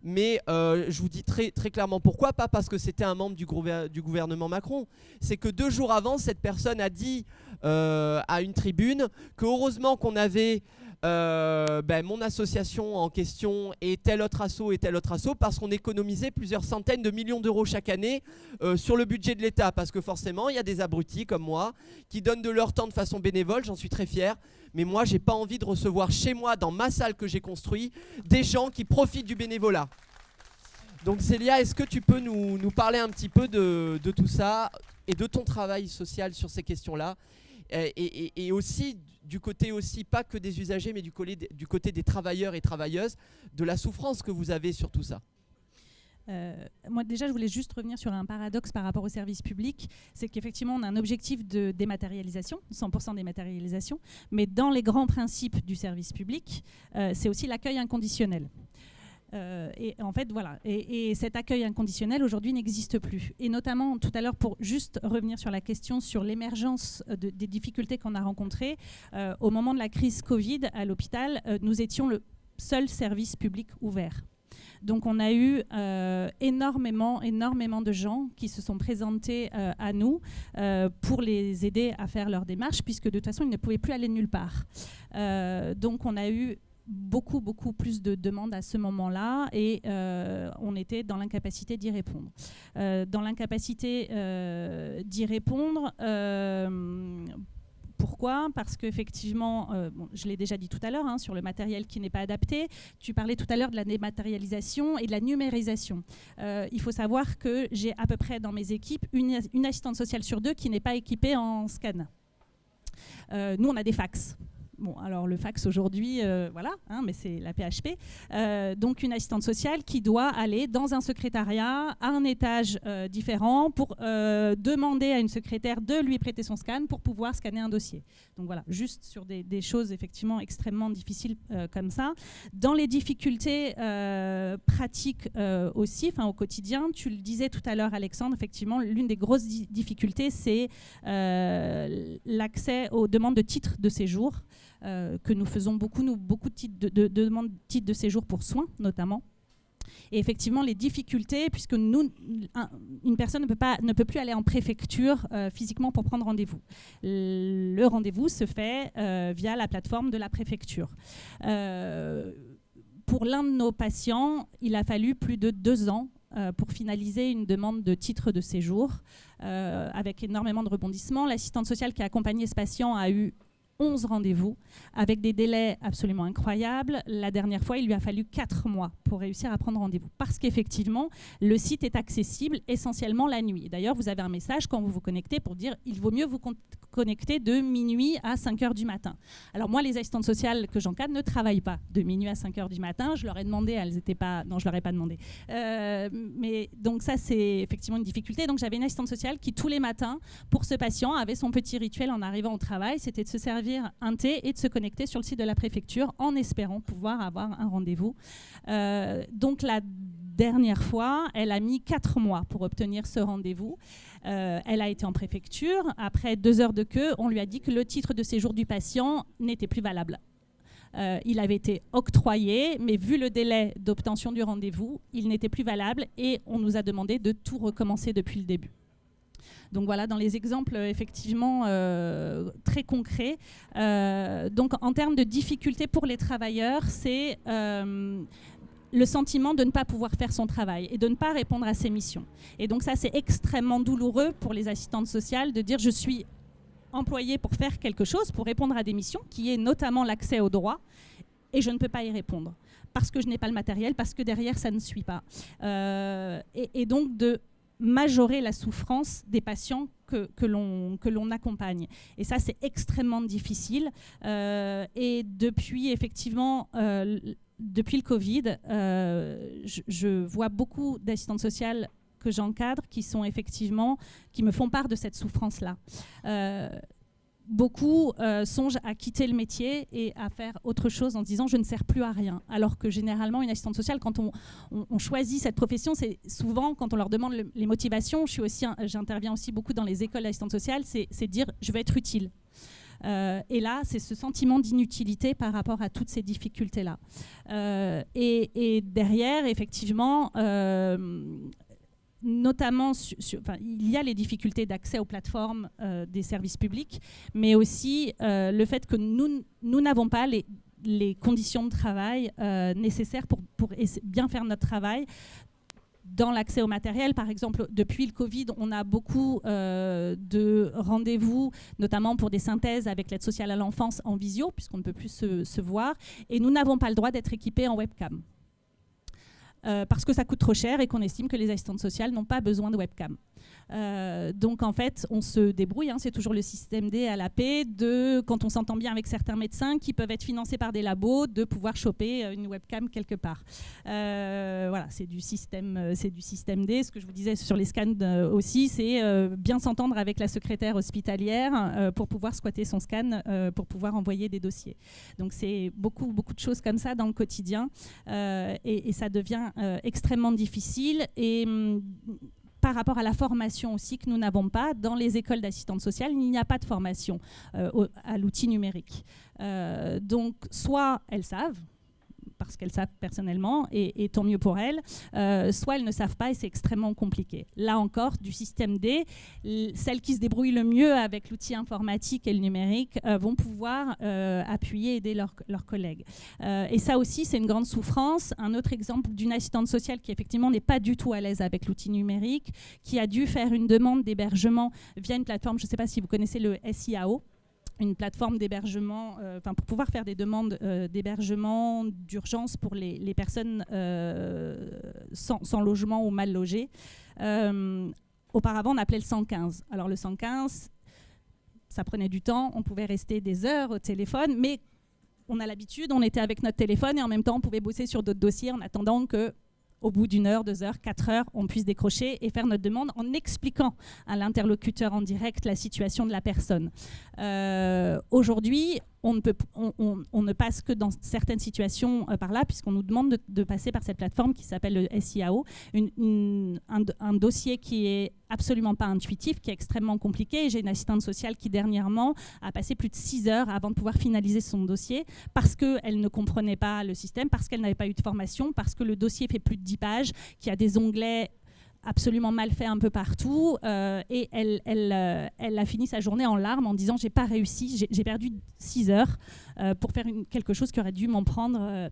Mais je vous dis très, très clairement pourquoi. Pas parce que c'était un membre du gouvernement Macron. C'est que 2 jours avant, cette personne a dit à une tribune que heureusement qu'on avait mon association en question et tel autre asso parce qu'on économisait plusieurs centaines de millions d'euros chaque année sur le budget de l'État. Parce que forcément, il y a des abrutis comme moi qui donnent de leur temps de façon bénévole, j'en suis très fier. Mais moi, j'ai pas envie de recevoir chez moi, dans ma salle que j'ai construite, des gens qui profitent du bénévolat. Donc Zélia, est-ce que tu peux nous parler un petit peu de tout ça et de ton travail social sur ces questions-là et aussi du côté aussi, pas que des usagers, mais du côté des travailleurs et travailleuses, de la souffrance que vous avez sur tout ça? Moi déjà je voulais juste revenir sur un paradoxe par rapport au service public, c'est qu'effectivement on a un objectif de dématérialisation, 100% dématérialisation, mais dans les grands principes du service public, c'est aussi l'accueil inconditionnel. Et en fait voilà, et cet accueil inconditionnel aujourd'hui n'existe plus, et notamment tout à l'heure, pour juste revenir sur la question sur l'émergence des difficultés qu'on a rencontrées au moment de la crise Covid à l'hôpital, nous étions le seul service public ouvert. Donc on a eu énormément de gens qui se sont présentés à nous pour les aider à faire leur démarche, puisque de toute façon ils ne pouvaient plus aller nulle part. Donc on a eu beaucoup plus de demandes à ce moment-là, et on était dans l'incapacité d'y répondre. Pourquoi ? Parce qu'effectivement, je l'ai déjà dit tout à l'heure, sur le matériel qui n'est pas adapté. Tu parlais tout à l'heure de la dématérialisation et de la numérisation. Il faut savoir que j'ai à peu près dans mes équipes une assistante sociale sur 2 qui n'est pas équipée en scan. Nous, on a des fax. Bon, alors le fax aujourd'hui, voilà, mais c'est la PHP. Donc une assistante sociale qui doit aller dans un secrétariat à un étage différent pour demander à une secrétaire de lui prêter son scan pour pouvoir scanner un dossier. Donc voilà, juste sur des choses effectivement extrêmement difficiles comme ça. Dans les difficultés pratiques aussi, au quotidien, tu le disais tout à l'heure Alexandre, effectivement, l'une des grosses difficultés, c'est l'accès aux demandes de titres de séjour. Que nous faisons beaucoup de demandes de titres de séjour pour soins notamment. Et effectivement, les difficultés, puisque une personne ne peut plus aller en préfecture physiquement pour prendre rendez-vous. Le rendez-vous se fait via la plateforme de la préfecture. Pour l'un de nos patients, il a fallu plus de 2 ans pour finaliser une demande de titre de séjour, avec énormément de rebondissements. L'assistante sociale qui a accompagné ce patient a eu 11 rendez-vous avec des délais absolument incroyables. La dernière fois, il lui a fallu 4 mois pour réussir à prendre rendez-vous. Parce qu'effectivement, le site est accessible essentiellement la nuit. D'ailleurs, vous avez un message quand vous vous connectez pour dire il vaut mieux vous connecter de minuit à 5 heures du matin. Alors moi, les assistantes sociales que j'encadre ne travaillent pas de minuit à 5 heures du matin. Je leur ai demandé, elles n'étaient pas... Non, je leur ai pas demandé. Mais donc ça, c'est effectivement une difficulté. Donc j'avais une assistante sociale qui, tous les matins, pour ce patient, avait son petit rituel en arrivant au travail. C'était de se servir un thé et de se connecter sur le site de la préfecture en espérant pouvoir avoir un rendez-vous. Donc la dernière fois, elle a mis 4 mois pour obtenir ce rendez-vous. Elle a été en préfecture. Après 2 heures de queue, on lui a dit que le titre de séjour du patient n'était plus valable. Il avait été octroyé, mais vu le délai d'obtention du rendez-vous, il n'était plus valable et on nous a demandé de tout recommencer depuis le début. Donc voilà, dans les exemples effectivement très concrets. Donc en termes de difficultés pour les travailleurs, c'est le sentiment de ne pas pouvoir faire son travail et de ne pas répondre à ses missions. Et donc ça, c'est extrêmement douloureux pour les assistantes sociales de dire je suis employée pour faire quelque chose, pour répondre à des missions, qui est notamment l'accès aux droits, et je ne peux pas y répondre parce que je n'ai pas le matériel, parce que derrière, ça ne suit pas. Et donc de majorer la souffrance des patients que l'on accompagne. Et ça, c'est extrêmement difficile. Et depuis, effectivement, depuis le Covid, je vois beaucoup d'assistantes sociales que j'encadre qui me font part de cette souffrance-là. Beaucoup songent à quitter le métier et à faire autre chose en se disant je ne sers plus à rien. Alors que généralement, une assistante sociale, quand on choisit cette profession, c'est souvent quand on leur demande les motivations. J'interviens aussi beaucoup dans les écoles d'assistante sociale, c'est dire je vais être utile. Et là, c'est ce sentiment d'inutilité par rapport à toutes ces difficultés-là. Et derrière, effectivement, notamment, il y a les difficultés d'accès aux plateformes des services publics, mais aussi le fait que nous n'avons pas les conditions de travail nécessaires pour bien faire notre travail. Dans l'accès au matériel, par exemple, depuis le Covid, on a beaucoup de rendez-vous, notamment pour des synthèses avec l'aide sociale à l'enfance en visio, puisqu'on ne peut plus se voir, et nous n'avons pas le droit d'être équipés en webcam. Parce que ça coûte trop cher et qu'on estime que les assistantes sociales n'ont pas besoin de webcam. Donc en fait, on se débrouille, c'est toujours le système D à l'AP, quand on s'entend bien avec certains médecins qui peuvent être financés par des labos, de pouvoir choper une webcam quelque part. Voilà, c'est du système D. Ce que je vous disais sur les scans aussi, c'est bien s'entendre avec la secrétaire hospitalière pour pouvoir squatter son scan, pour pouvoir envoyer des dossiers. Donc c'est beaucoup de choses comme ça dans le quotidien et ça devient extrêmement difficile. Et par rapport à la formation aussi que nous n'avons pas, dans les écoles d'assistantes sociales, il n'y a pas de formation à l'outil numérique. Donc, soit elles savent, parce qu'elles savent personnellement, et tant mieux pour elles, soit elles ne savent pas et c'est extrêmement compliqué. Là encore, du système D, celles qui se débrouillent le mieux avec l'outil informatique et le numérique vont pouvoir appuyer et aider leurs collègues. Et ça aussi, c'est une grande souffrance. Un autre exemple d'une assistante sociale qui effectivement n'est pas du tout à l'aise avec l'outil numérique, qui a dû faire une demande d'hébergement via une plateforme, je ne sais pas si vous connaissez le SIAO, une plateforme d'hébergement, pour pouvoir faire des demandes d'hébergement d'urgence pour les personnes sans logement ou mal logées. Auparavant, on appelait le 115. Alors le 115, ça prenait du temps, on pouvait rester des heures au téléphone, mais on a l'habitude, on était avec notre téléphone et en même temps, on pouvait bosser sur d'autres dossiers en attendant que au bout d'1 heure, 2 heures, 4 heures, on puisse décrocher et faire notre demande en expliquant à l'interlocuteur en direct la situation de la personne. Aujourd'hui, on ne passe que dans certaines situations par là, puisqu'on nous demande de passer par cette plateforme qui s'appelle le SIAO, un dossier qui est absolument pas intuitif, qui est extrêmement compliqué. Et j'ai une assistante sociale qui dernièrement a passé plus de 6 heures avant de pouvoir finaliser son dossier parce qu'elle ne comprenait pas le système, parce qu'elle n'avait pas eu de formation, parce que le dossier fait plus de 10 pages, qu'il y a des onglets absolument mal fait un peu partout et elle a fini sa journée en larmes en disant j'ai pas réussi, j'ai perdu 6 heures pour faire quelque chose qui aurait dû m'en prendre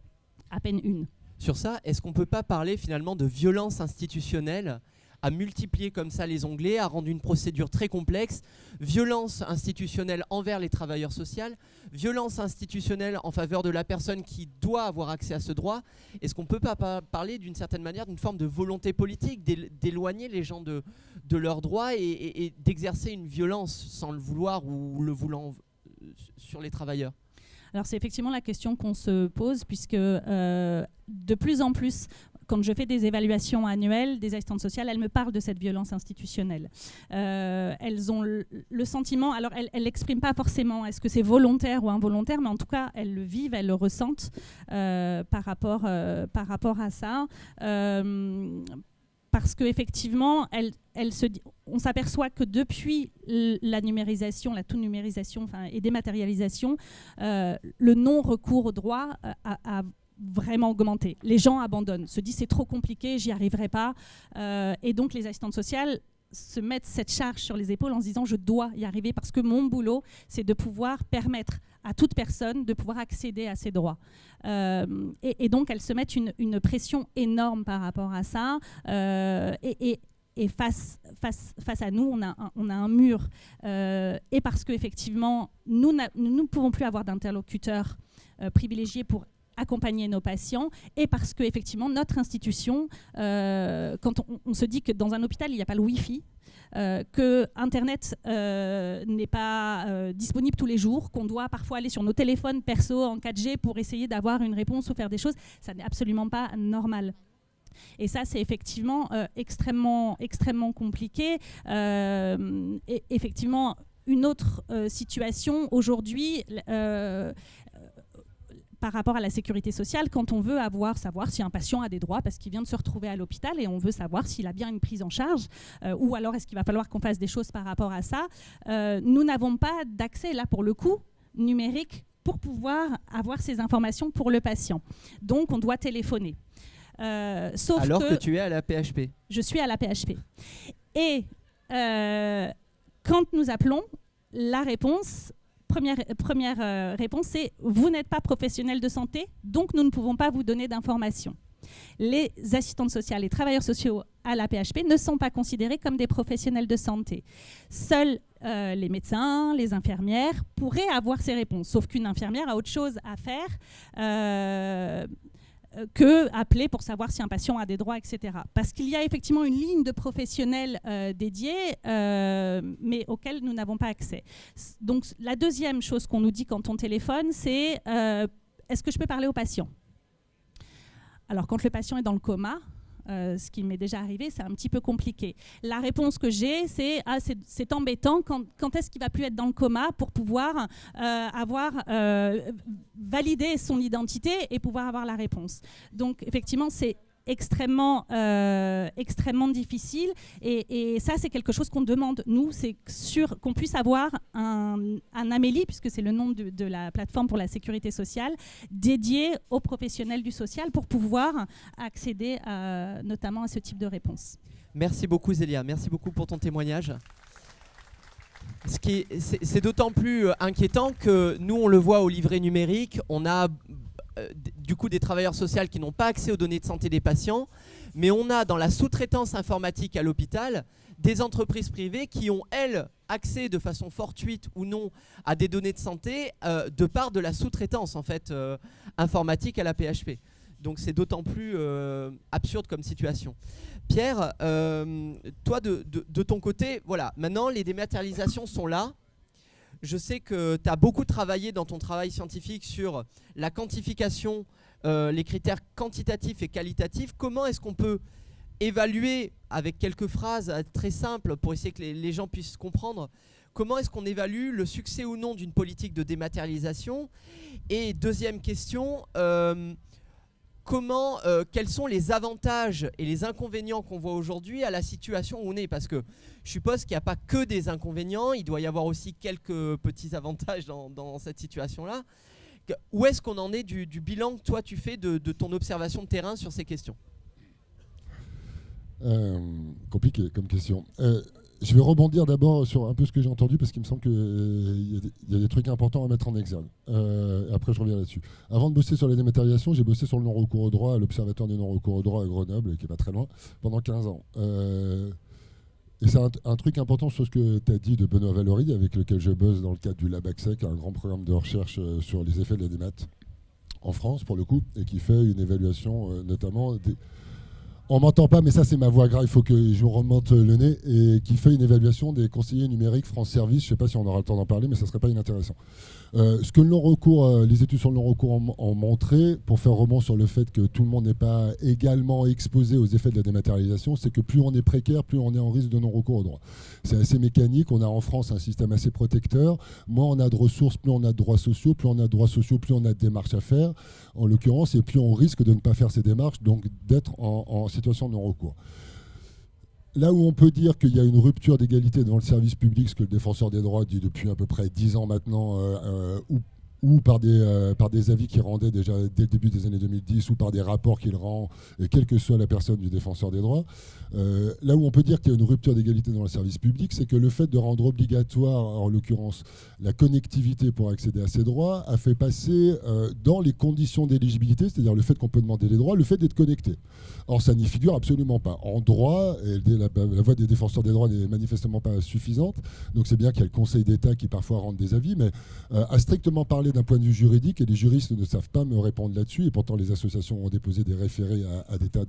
à peine une. Sur ça, est-ce qu'on peut pas parler finalement de violence institutionnelle à multiplier comme ça les onglets, à rendre une procédure très complexe, violence institutionnelle envers les travailleurs sociaux, violence institutionnelle en faveur de la personne qui doit avoir accès à ce droit. Est-ce qu'on ne peut pas parler d'une certaine manière d'une forme de volonté politique, d'éloigner les gens de leurs droits et d'exercer une violence sans le vouloir ou le voulant sur les travailleurs? Alors c'est effectivement la question qu'on se pose, puisque de plus en plus, quand je fais des évaluations annuelles des assistantes sociales, elles me parlent de cette violence institutionnelle. Elles ont le sentiment, alors elles n'expriment pas forcément est-ce que c'est volontaire ou involontaire, mais en tout cas elles le vivent, elles le ressentent par rapport à ça. Parce qu'effectivement, on s'aperçoit que depuis la numérisation, la tout-numérisation et dématérialisation, le non-recours au droit a vraiment augmenté. Les gens abandonnent, se disent c'est trop compliqué, j'y arriverai pas. Et donc les assistantes sociales se mettent cette charge sur les épaules en se disant je dois y arriver parce que mon boulot, c'est de pouvoir permettre à toute personne de pouvoir accéder à ses droits. Et donc elles se mettent une pression énorme par rapport à ça. Et face à nous, on a un mur. Et parce qu'effectivement, nous ne pouvons plus avoir d'interlocuteurs privilégiés pour accompagner nos patients, et parce que effectivement notre institution, quand on se dit que dans un hôpital il n'y a pas le Wi-Fi, que Internet n'est pas disponible tous les jours, qu'on doit parfois aller sur nos téléphones perso en 4G pour essayer d'avoir une réponse ou faire des choses, ça n'est absolument pas normal. Et ça, c'est effectivement extrêmement compliqué. Et effectivement, une autre situation aujourd'hui, par rapport à la sécurité sociale, quand on veut savoir si un patient a des droits parce qu'il vient de se retrouver à l'hôpital et on veut savoir s'il a bien une prise en charge, ou alors est-ce qu'il va falloir qu'on fasse des choses par rapport à ça, nous n'avons pas d'accès, là pour le coup, numérique pour pouvoir avoir ces informations pour le patient. Donc on doit téléphoner. Sauf alors que tu es à la PHP. Je suis à la PHP. Et quand nous appelons, la réponse... Première réponse, c'est « Vous n'êtes pas professionnel de santé, donc nous ne pouvons pas vous donner d'informations ». Les assistantes sociales, les travailleurs sociaux à la PHP ne sont pas considérés comme des professionnels de santé. Seuls les médecins, les infirmières pourraient avoir ces réponses, sauf qu'une infirmière a autre chose à faire que appeler pour savoir si un patient a des droits, etc. Parce qu'il y a effectivement une ligne de professionnels dédiés, mais auxquels nous n'avons pas accès. Donc la deuxième chose qu'on nous dit quand on téléphone, c'est est-ce que je peux parler au patient? Alors quand le patient est dans le coma, ce qui m'est déjà arrivé, c'est un petit peu compliqué. La réponse que j'ai, c'est c'est embêtant, quand est-ce qu'il va plus être dans le coma pour pouvoir avoir validé son identité et pouvoir avoir la réponse. Donc effectivement, c'est extrêmement difficile, et ça c'est quelque chose qu'on demande, nous, c'est sûr qu'on puisse avoir un Amélie, puisque c'est le nom de la plateforme pour la sécurité sociale, dédié aux professionnels du social pour pouvoir accéder notamment à ce type de réponse. Merci beaucoup Zélia, merci beaucoup pour ton témoignage. C'est d'autant plus inquiétant que nous on le voit au livret numérique, on a du coup des travailleurs sociaux qui n'ont pas accès aux données de santé des patients, mais on a dans la sous-traitance informatique à l'hôpital des entreprises privées qui ont, elles, accès de façon fortuite ou non à des données de santé de part de la sous-traitance en fait, informatique à la PHP. Donc c'est d'autant plus absurde comme situation. Pierre, toi de ton côté, voilà, maintenant les dématérialisations sont là. Je sais que tu as beaucoup travaillé dans ton travail scientifique sur la quantification, les critères quantitatifs et qualitatifs. Comment est-ce qu'on peut évaluer, avec quelques phrases très simples pour essayer que les gens puissent comprendre, comment est-ce qu'on évalue le succès ou non d'une politique de dématérialisation? Et deuxième question, quels sont les avantages et les inconvénients qu'on voit aujourd'hui à la situation où on est? Parce que je suppose qu'il n'y a pas que des inconvénients, il doit y avoir aussi quelques petits avantages dans cette situation-là. Où est-ce qu'on en est du bilan que toi tu fais de ton observation de terrain sur ces questions? Compliqué comme question. je vais rebondir d'abord sur un peu ce que j'ai entendu parce qu'il me semble qu'il y a des trucs importants à mettre en exergue. Après, je reviens là-dessus. Avant de bosser sur la dématérialisation, j'ai bossé sur le non-recours au droit à l'Observatoire du non-recours au droit à Grenoble, qui n'est pas très loin, pendant 15 ans. Et c'est un truc important sur ce que tu as dit de Benoît Valory, avec lequel je bosse dans le cadre du LabAccès, qui est un grand programme de recherche sur les effets de la démat en France, pour le coup, et qui fait une évaluation notamment des... On m'entend pas, mais ça c'est ma voix grave, il faut que je remonte le nez, et qui fait une évaluation des conseillers numériques France Service. Je ne sais pas si on aura le temps d'en parler, mais ça ne serait pas inintéressant. Ce que le non-recours, les études sur le non-recours ont montré, pour faire rebond sur le fait que tout le monde n'est pas également exposé aux effets de la dématérialisation, c'est que plus on est précaire, plus on est en risque de non-recours au droit. C'est assez mécanique. On a en France un système assez protecteur. Moins on a de ressources, plus on a de droits sociaux. Plus on a de droits sociaux, plus on a de démarches à faire, en l'occurrence, et plus on risque de ne pas faire ces démarches, donc d'être en situation de non-recours. Là où on peut dire qu'il y a une rupture d'égalité devant le service public, ce que le défenseur des droits dit depuis à peu près 10 ans maintenant, ou par des avis qu'il rendait déjà dès le début des années 2010, ou par des rapports qu'il rend, et quelle que soit la personne du défenseur des droits, là où on peut dire qu'il y a une rupture d'égalité dans le service public, c'est que le fait de rendre obligatoire, en l'occurrence, la connectivité pour accéder à ces droits, a fait passer dans les conditions d'éligibilité, c'est-à-dire le fait qu'on peut demander les droits, le fait d'être connecté. Or, ça n'y figure absolument pas. En droit, et la voix des défenseurs des droits n'est manifestement pas suffisante, donc c'est bien qu'il y a le Conseil d'État qui parfois rende des avis, mais à strictement parler d'un point de vue juridique, et les juristes ne savent pas me répondre là-dessus, et pourtant les associations ont déposé des référés à des tas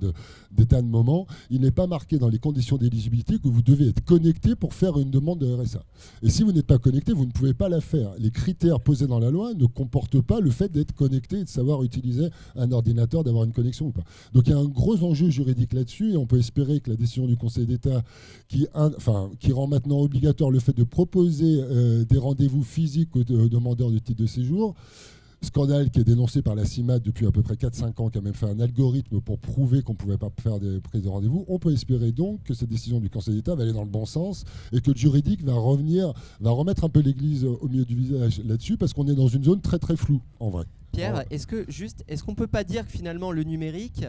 de moments, il n'est pas marqué dans les conditions d'éligibilité que vous devez être connecté pour faire une demande de RSA. Et si vous n'êtes pas connecté, vous ne pouvez pas la faire. Les critères posés dans la loi ne comportent pas le fait d'être connecté et de savoir utiliser un ordinateur, d'avoir une connexion ou pas. Donc il y a un gros enjeu juridique là-dessus, et on peut espérer que la décision du Conseil d'État qui rend maintenant obligatoire le fait de proposer des rendez-vous physiques aux demandeurs de titre de séjour, scandale qui est dénoncé par la CIMAD depuis à peu près 4-5 ans, qui a même fait un algorithme pour prouver qu'on ne pouvait pas faire des prises de rendez-vous. On peut espérer donc que cette décision du Conseil d'État va aller dans le bon sens et que le juridique va remettre un peu l'église au milieu du village là-dessus, parce qu'on est dans une zone très très floue en vrai. Pierre, est-ce qu'on ne peut pas dire que finalement le numérique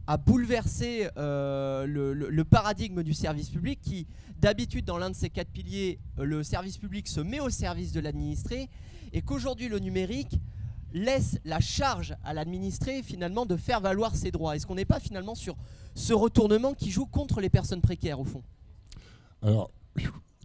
a bouleversé le paradigme du service public qui, d'habitude, dans l'un de ces 4 piliers, le service public se met au service de l'administré, et qu'aujourd'hui le numérique laisse la charge à l'administré finalement de faire valoir ses droits? Est-ce qu'on n'est pas finalement sur ce retournement qui joue contre les personnes précaires au fond? Alors,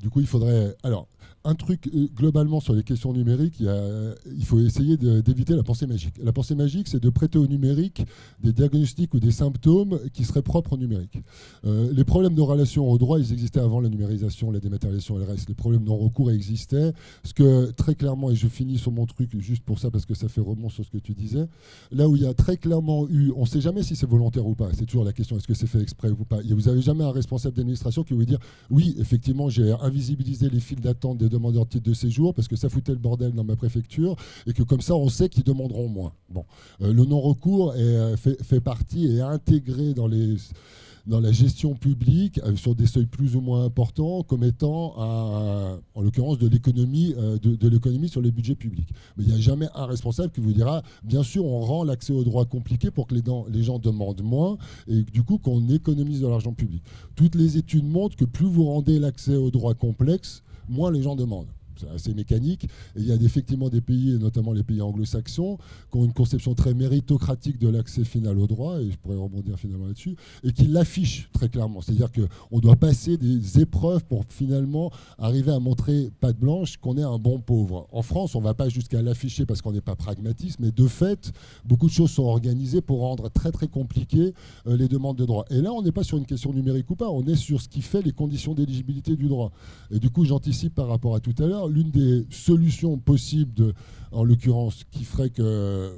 du coup, il faudrait... Alors, un truc globalement sur les questions numériques, il faut essayer d'éviter la pensée magique. La pensée magique, c'est de prêter au numérique des diagnostics ou des symptômes qui seraient propres au numérique. Les problèmes de relation au droit, ils existaient avant la numérisation, la dématérialisation et le reste. Les problèmes non-recours existaient. Ce que très clairement, et je finis sur mon truc juste pour ça parce que ça fait rebond sur ce que tu disais, là où il y a très clairement eu, on ne sait jamais si c'est volontaire ou pas, c'est toujours la question, est-ce que c'est fait exprès ou pas. Vous n'avez jamais un responsable d'administration qui va vous dire, oui, effectivement, j'ai invisibilisé les files d'attente des demandeurs de titre de séjour parce que ça foutait le bordel dans ma préfecture, et que comme ça on sait qu'ils demanderont moins. Bon, le non-recours fait partie et est intégré dans la gestion publique sur des seuils plus ou moins importants comme étant, en l'occurrence, de l'économie sur les budgets publics. Mais il n'y a jamais un responsable qui vous dira, bien sûr, on rend l'accès aux droits compliqué pour que les gens demandent moins et du coup qu'on économise de l'argent public. Toutes les études montrent que plus vous rendez l'accès aux droits complexes, moins les gens demandent. C'est assez mécanique. Et il y a effectivement des pays, et notamment les pays anglo-saxons, qui ont une conception très méritocratique de l'accès final au droit, et je pourrais rebondir finalement là-dessus, et qui l'affichent très clairement. C'est-à-dire qu'on doit passer des épreuves pour finalement arriver à montrer patte blanche qu'on est un bon pauvre. En France, on ne va pas jusqu'à l'afficher parce qu'on n'est pas pragmatiste, mais de fait, beaucoup de choses sont organisées pour rendre très très compliqué les demandes de droit. Et là, on n'est pas sur une question numérique ou pas, on est sur ce qui fait les conditions d'éligibilité du droit. Et du coup, j'anticipe par rapport à tout à l'heure, l'une des solutions possibles, en l'occurrence, qui ferait que...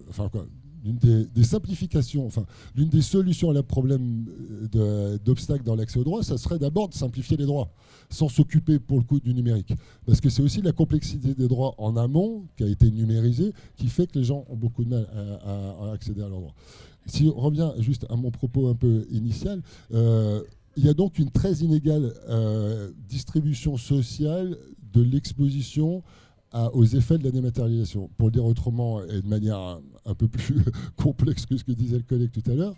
l'une des simplifications, l'une des solutions à la problème d'obstacles dans l'accès au droit, ça serait d'abord de simplifier les droits, sans s'occuper pour le coup du numérique. Parce que c'est aussi la complexité des droits en amont, qui a été numérisée, qui fait que les gens ont beaucoup de mal à accéder à leurs droits. Si on revient juste à mon propos un peu initial, il y a donc une très inégale distribution sociale de l'exposition aux effets de la dématérialisation. Pour le dire autrement et de manière un peu plus complexe que ce que disait le collègue tout à l'heure,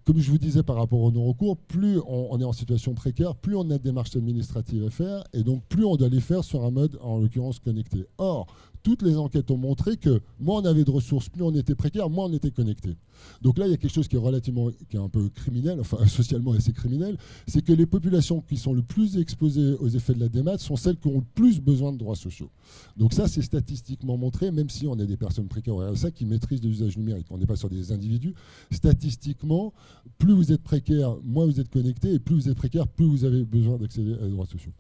comme je vous disais par rapport au non-recours, plus on est en situation précaire, plus on a des démarches administratives à faire, et donc plus on doit les faire sur un mode, en l'occurrence, connecté. Or, toutes les enquêtes ont montré que moins on avait de ressources, plus on était précaire, moins on était connecté. Donc là, il y a quelque chose qui est un peu criminel, enfin socialement assez criminel, c'est que les populations qui sont le plus exposées aux effets de la démat sont celles qui ont le plus besoin de droits sociaux. Donc ça, c'est statistiquement montré, même si on a des personnes précaires au RSA qui maîtrisent les usages numériques. On n'est pas sur des individus. Statistiquement, plus vous êtes précaire, moins vous êtes connecté, et plus vous êtes précaire, plus vous avez besoin d'accéder à des droits sociaux.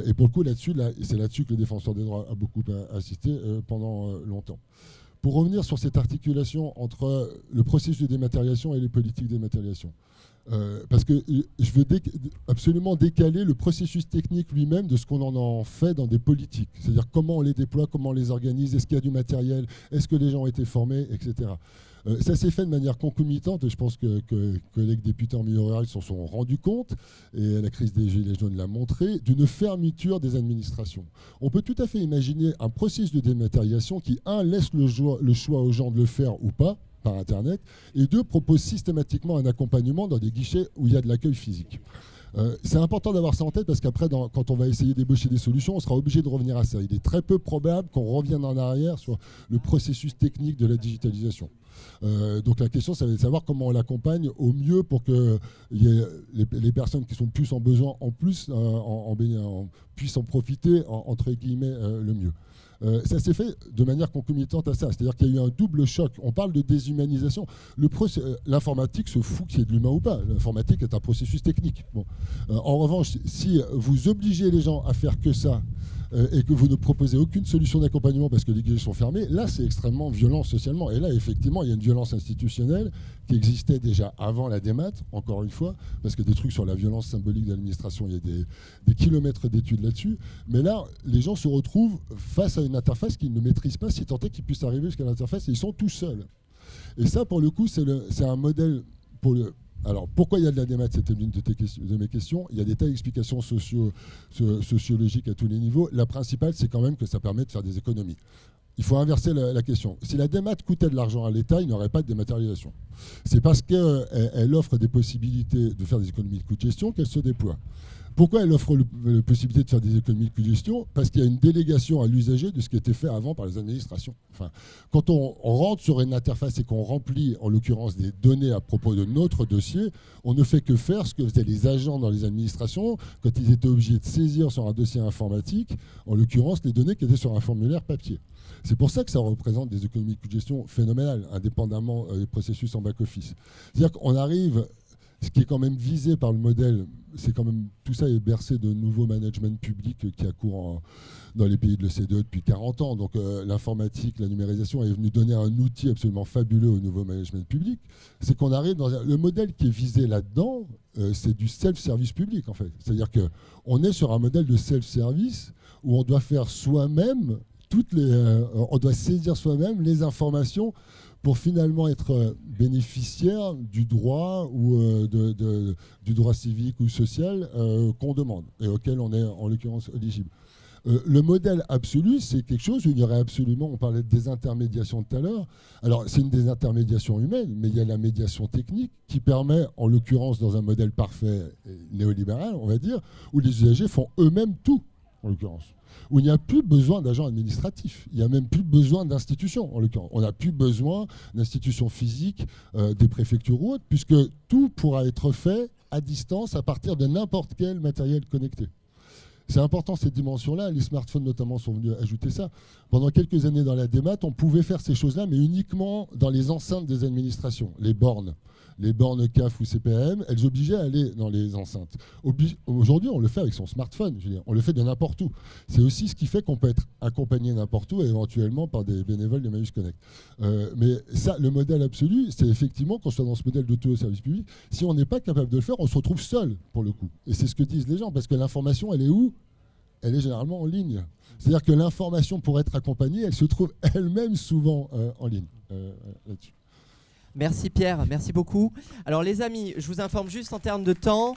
Et pour le coup, c'est là-dessus que le défenseur des droits a beaucoup insisté pendant longtemps. Pour revenir sur cette articulation entre le processus de dématérialisation et les politiques de dématérialisation, parce que je veux absolument décaler le processus technique lui-même de ce qu'on en fait dans des politiques. C'est-à-dire comment on les déploie, comment on les organise, est-ce qu'il y a du matériel, est-ce que les gens ont été formés, etc. Ça s'est fait de manière concomitante, et je pense que les collègues députés en milieu rural s'en sont rendus compte, et la crise des Gilets jaunes l'a montré, d'une fermeture des administrations. On peut tout à fait imaginer un processus de dématérialisation qui, un, laisse le choix aux gens de le faire ou pas, par Internet, et deux, propose systématiquement un accompagnement dans des guichets où il y a de l'accueil physique. C'est important d'avoir ça en tête parce qu'après, quand on va essayer d'ébaucher des solutions, on sera obligé de revenir à ça. Il est très peu probable qu'on revienne en arrière sur le processus technique de la digitalisation. Donc la question, ça va être de savoir comment on l'accompagne au mieux pour que les personnes qui sont plus en besoin puissent en profiter, entre guillemets, le mieux. Ça s'est fait de manière concomitante à ça. C'est-à-dire qu'il y a eu un double choc. On parle de déshumanisation. L'informatique se fout qu'il y ait de l'humain ou pas. L'informatique est un processus technique. Bon. En revanche, si vous obligez les gens à faire que ça, et que vous ne proposez aucune solution d'accompagnement parce que les guichets sont fermés, là c'est extrêmement violent socialement. Et là effectivement il y a une violence institutionnelle qui existait déjà avant la démat, encore une fois, parce que des trucs sur la violence symbolique de l'administration, il y a des kilomètres d'études là-dessus. Mais là, les gens se retrouvent face à une interface qu'ils ne maîtrisent pas, si tant est qu'ils puissent arriver jusqu'à l'interface, et ils sont tout seuls. Et ça pour le coup c'est un modèle pour le... Alors, pourquoi il y a de la démat? C'était l'une de mes questions. Il y a des tas d'explications sociologiques à tous les niveaux. La principale, c'est quand même que ça permet de faire des économies. Il faut inverser la question. Si la démat coûtait de l'argent à l'État, il n'y aurait pas de dématérialisation. C'est parce qu'elle offre des possibilités de faire des économies de coûts de gestion qu'elle se déploie. Pourquoi elle offre la possibilité de faire des économies de coûts de gestion? Parce qu'il y a une délégation à l'usager de ce qui était fait avant par les administrations. Enfin, quand on rentre sur une interface et qu'on remplit, en l'occurrence, des données à propos de notre dossier, on ne fait que faire ce que faisaient les agents dans les administrations quand ils étaient obligés de saisir sur un dossier informatique, en l'occurrence, les données qui étaient sur un formulaire papier. C'est pour ça que ça représente des économies de coûts de gestion phénoménales, indépendamment des processus en back-office. C'est-à-dire qu'on arrive... Ce qui est quand même visé par le modèle, c'est quand même tout ça est bercé de nouveaux management public qui a cours dans les pays de l'OCDE depuis 40 ans. Donc l'informatique, la numérisation est venue donner un outil absolument fabuleux au nouveau management public. C'est qu'on arrive dans le modèle qui est visé là-dedans, c'est du self-service public en fait. C'est-à-dire qu'on est sur un modèle de self-service où on doit faire soi-même on doit saisir soi-même les informations pour finalement être bénéficiaire du droit ou du droit civique ou social qu'on demande et auquel on est en l'occurrence éligible. Le modèle absolu, c'est quelque chose où il y aurait absolument, on parlait de désintermédiation tout à l'heure, alors c'est une désintermédiation humaine, mais il y a la médiation technique qui permet, en l'occurrence dans un modèle parfait néolibéral, on va dire, où les usagers font eux-mêmes tout, en l'occurrence. Où il n'y a plus besoin d'agents administratifs. Il n'y a même plus besoin d'institutions, en l'occurrence. On n'a plus besoin d'institutions physiques, des préfectures ou autres, puisque tout pourra être fait à distance à partir de n'importe quel matériel connecté. C'est important cette dimension-là. Les smartphones notamment sont venus ajouter ça. Pendant quelques années dans la démat, on pouvait faire ces choses-là, mais uniquement dans les enceintes des administrations, les bornes CAF ou CPAM, elles obligeaient à aller dans les enceintes. Aujourd'hui, on le fait avec son smartphone, je veux dire, on le fait de n'importe où. C'est aussi ce qui fait qu'on peut être accompagné n'importe où et éventuellement par des bénévoles de Maïs Connect. Mais ça, le modèle absolu, c'est effectivement qu'on soit dans ce modèle d'auto-service public. Si on n'est pas capable de le faire, on se retrouve seul, pour le coup. Et c'est ce que disent les gens, parce que l'information, elle est où? Elle est généralement en ligne. C'est-à-dire que l'information, pour être accompagnée, elle se trouve elle-même souvent en ligne là-dessus. Merci Pierre, merci beaucoup. Alors les amis, je vous informe juste en termes de temps.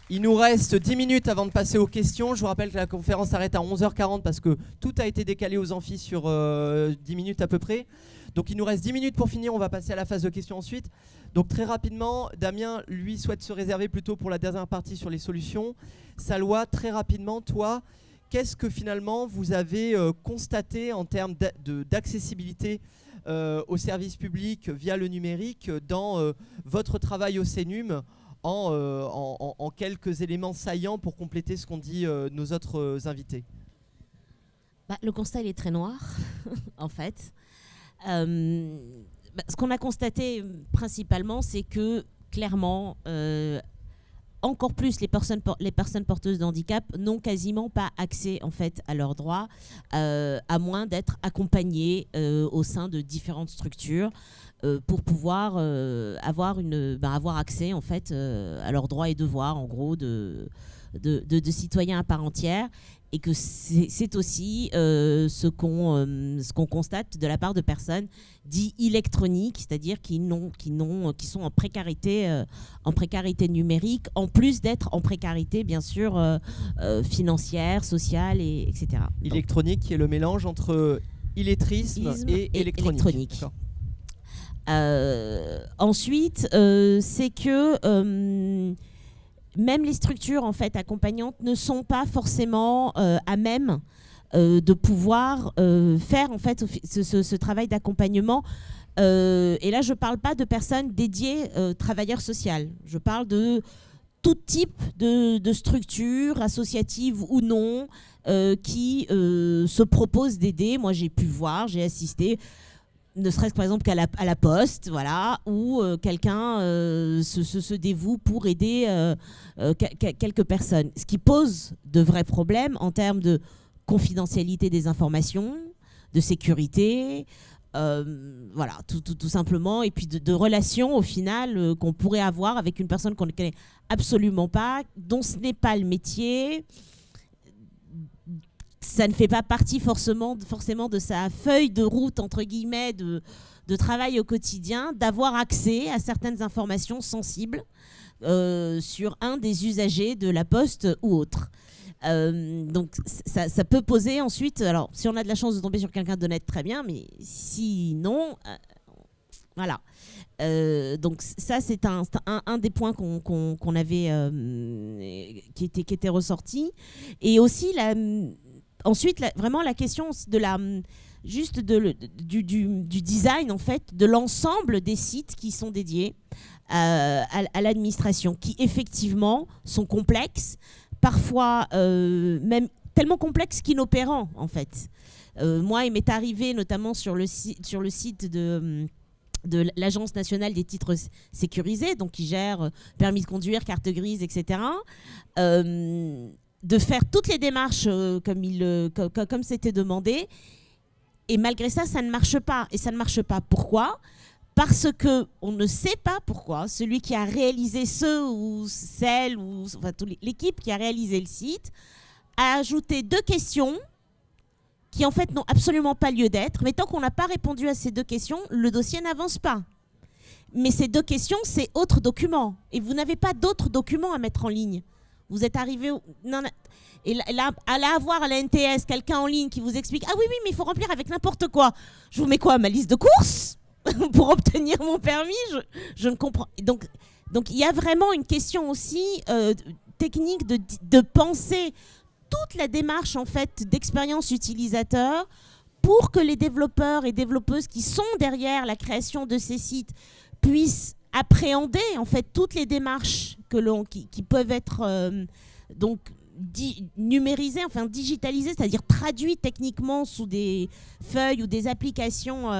Il nous reste 10 minutes avant de passer aux questions. Je vous rappelle que la conférence s'arrête à 11h40 parce que tout a été décalé aux amphis sur 10 minutes à peu près. Donc il nous reste 10 minutes pour finir, on va passer à la phase de questions ensuite. Donc très rapidement, Damien, lui, souhaite se réserver plutôt pour la dernière partie sur les solutions. Salwa, très rapidement, toi, qu'est-ce que finalement vous avez constaté en termes d'accessibilité aux services publics via le numérique dans votre travail au CNUM en quelques éléments saillants pour compléter ce qu'ont dit nos autres invités? Le constat, il est très noir, en fait. Ce qu'on a constaté principalement, c'est que clairement, encore plus les personnes porteuses de handicap n'ont quasiment pas accès en fait à leurs droits, à moins d'être accompagnées au sein de différentes structures pour pouvoir avoir accès en fait à leurs droits et devoirs, en gros, de citoyens à part entière. Et que c'est aussi ce qu'on constate de la part de personnes dites électroniques, c'est-à-dire qui sont en précarité numérique, en plus d'être en précarité, bien sûr, financière, sociale, etc. Électronique, qui est le mélange entre illettrisme et électronique. Ensuite, c'est que... même les structures en fait accompagnantes ne sont pas forcément à même de pouvoir faire en fait ce travail d'accompagnement. Et là, je parle pas de personnes dédiées travailleurs sociaux. Je parle de tout type de structures, associatives ou non, qui se proposent d'aider. Moi, j'ai pu voir, j'ai assisté, ne serait-ce que par exemple à la poste, voilà, où quelqu'un se dévoue pour aider quelques personnes. Ce qui pose de vrais problèmes en termes de confidentialité des informations, de sécurité, voilà, tout simplement, et puis de relations au final qu'on pourrait avoir avec une personne qu'on ne connaît absolument pas, dont ce n'est pas le métier. Ça ne fait pas partie forcément de sa feuille de route, entre guillemets, de travail au quotidien, d'avoir accès à certaines informations sensibles sur un des usagers de la poste ou autre. Donc ça peut poser ensuite, alors si on a de la chance de tomber sur quelqu'un d'honnête, très bien, mais sinon, voilà. Donc ça, c'est un des points qu'on avait, qui était ressorti. Et aussi, ensuite, vraiment la question du design en fait, de l'ensemble des sites qui sont dédiés à l'administration, qui effectivement sont complexes, parfois même tellement complexes qu'inopérants en fait. Moi, il m'est arrivé notamment sur le site de l'Agence nationale des titres sécurisés, donc qui gère permis de conduire, carte grise, etc., de faire toutes les démarches comme c'était demandé. Et malgré ça, ça ne marche pas. Et ça ne marche pas. Pourquoi ? Parce qu'on ne sait pas pourquoi celui qui a réalisé l'équipe qui a réalisé le site a ajouté 2 questions qui en fait n'ont absolument pas lieu d'être. Mais tant qu'on n'a pas répondu à ces 2 questions, le dossier n'avance pas. Mais ces 2 questions, c'est autre document. Et vous n'avez pas d'autres documents à mettre en ligne. Vous êtes arrivé... Et là, aller avoir à la NTS quelqu'un en ligne qui vous explique « Ah oui, mais il faut remplir avec n'importe quoi. Je vous mets quoi, ma liste de courses pour obtenir mon permis ?» Je ne comprends. Donc, il y a vraiment une question aussi technique de penser toute la démarche en fait, d'expérience utilisateur pour que les développeurs et développeuses qui sont derrière la création de ces sites puissent appréhender en fait, toutes les démarches qui peuvent être numérisées, enfin digitalisées, c'est-à-dire traduites techniquement sous des feuilles ou des applications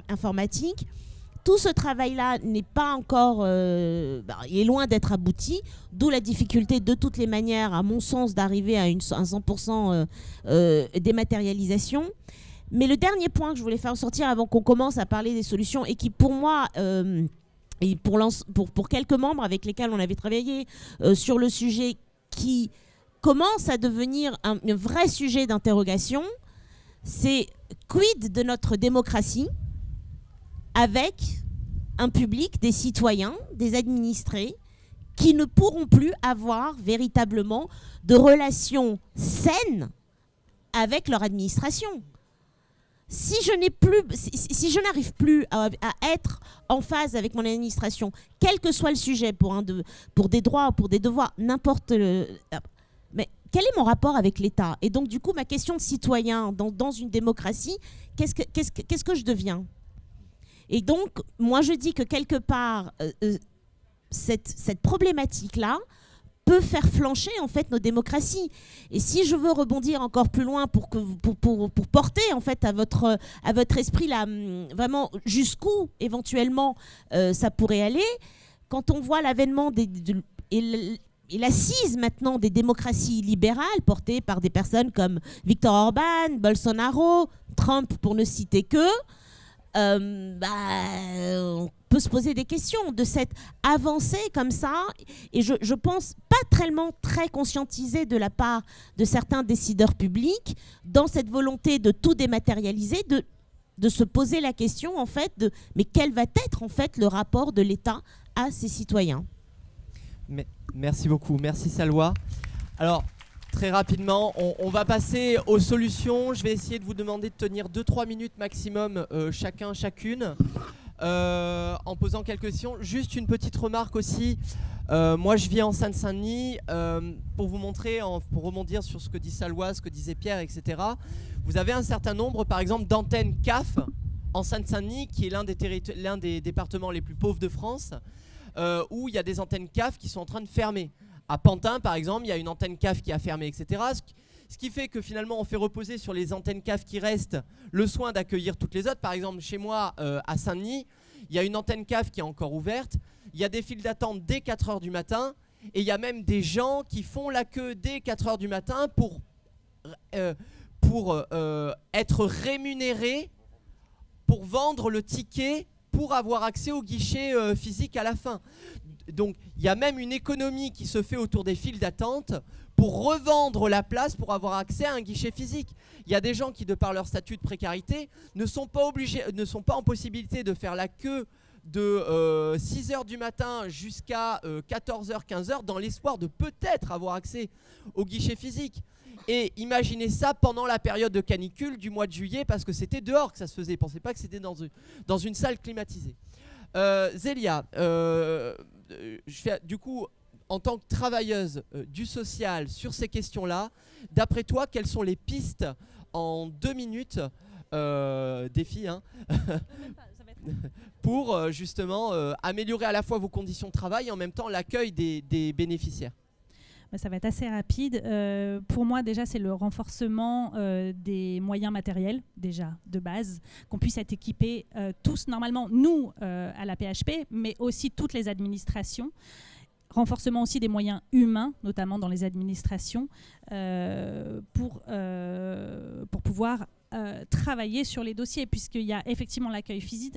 informatiques. Tout ce travail-là n'est pas encore, il est loin d'être abouti, d'où la difficulté de toutes les manières, à mon sens, d'arriver à un 100% dématérialisation. Mais le dernier point que je voulais faire ressortir avant qu'on commence à parler des solutions et qui pour moi, et pour quelques membres avec lesquels on avait travaillé sur le sujet, qui commence à devenir un vrai sujet d'interrogation, c'est quid de notre démocratie avec un public, des citoyens, des administrés, qui ne pourront plus avoir véritablement de relations saines avec leur administration. si je n'arrive plus à être en phase avec mon administration, quel que soit le sujet, pour des droits, pour des devoirs, mais quel est mon rapport avec l'État? Et donc, du coup, ma question de citoyen dans une démocratie, qu'est-ce que je deviens? Et donc, moi, je dis que quelque part, cette problématique-là peut faire flancher en fait nos démocraties. Et si je veux rebondir encore plus loin pour porter en fait à votre esprit là, vraiment jusqu'où éventuellement ça pourrait aller, quand on voit l'avènement et l'assise maintenant des démocraties libérales portées par des personnes comme Viktor Orban, Bolsonaro, Trump pour ne citer que, on peut se poser des questions de cette avancée comme ça, et je pense pas très conscientisée de la part de certains décideurs publics dans cette volonté de tout dématérialiser, de se poser la question en fait mais quel va être en fait le rapport de l'État à ses citoyens. Merci beaucoup, merci Salwa. Alors, très rapidement, on va passer aux solutions. Je vais essayer de vous demander de tenir 2-3 minutes maximum chacune, en posant quelques questions. Juste une petite remarque aussi. Moi, je vis en Seine-Saint-Denis. Pour vous montrer, pour rebondir sur ce que dit Salwa, ce que disait Pierre, etc. Vous avez un certain nombre, par exemple, d'antennes CAF en Seine-Saint-Denis, qui est l'un des départements les plus pauvres de France, où il y a des antennes CAF qui sont en train de fermer. À Pantin, par exemple, il y a une antenne CAF qui a fermé, etc. Ce qui fait que finalement, on fait reposer sur les antennes CAF qui restent le soin d'accueillir toutes les autres. Par exemple, chez moi, à Saint-Denis, il y a une antenne CAF qui est encore ouverte. Il y a des files d'attente dès 4 h du matin. Et il y a même des gens qui font la queue dès 4 h du matin pour être rémunérés, pour vendre le ticket, pour avoir accès au guichet physique à la fin. Donc il y a même une économie qui se fait autour des files d'attente pour revendre la place pour avoir accès à un guichet physique. Il y a des gens qui, de par leur statut de précarité, ne sont pas en possibilité de faire la queue de 6 h du matin jusqu'à 14 h, 15 h dans l'espoir de peut-être avoir accès au guichet physique. Et imaginez ça pendant la période de canicule du mois de juillet, parce que c'était dehors que ça se faisait. Pensez pas que c'était dans une salle climatisée. Zélia, du coup, en tant que travailleuse du social sur ces questions-là, d'après toi, quelles sont les pistes en 2 minutes, défi, hein, pour justement améliorer à la fois vos conditions de travail et en même temps l'accueil des bénéficiaires? Ça va être assez rapide. Pour moi, déjà, c'est le renforcement des moyens matériels, déjà, de base, qu'on puisse être équipés tous, normalement, nous, à la PHP, mais aussi toutes les administrations. Renforcement aussi des moyens humains, notamment dans les administrations, pour pouvoir travailler sur les dossiers, puisqu'il y a effectivement l'accueil physique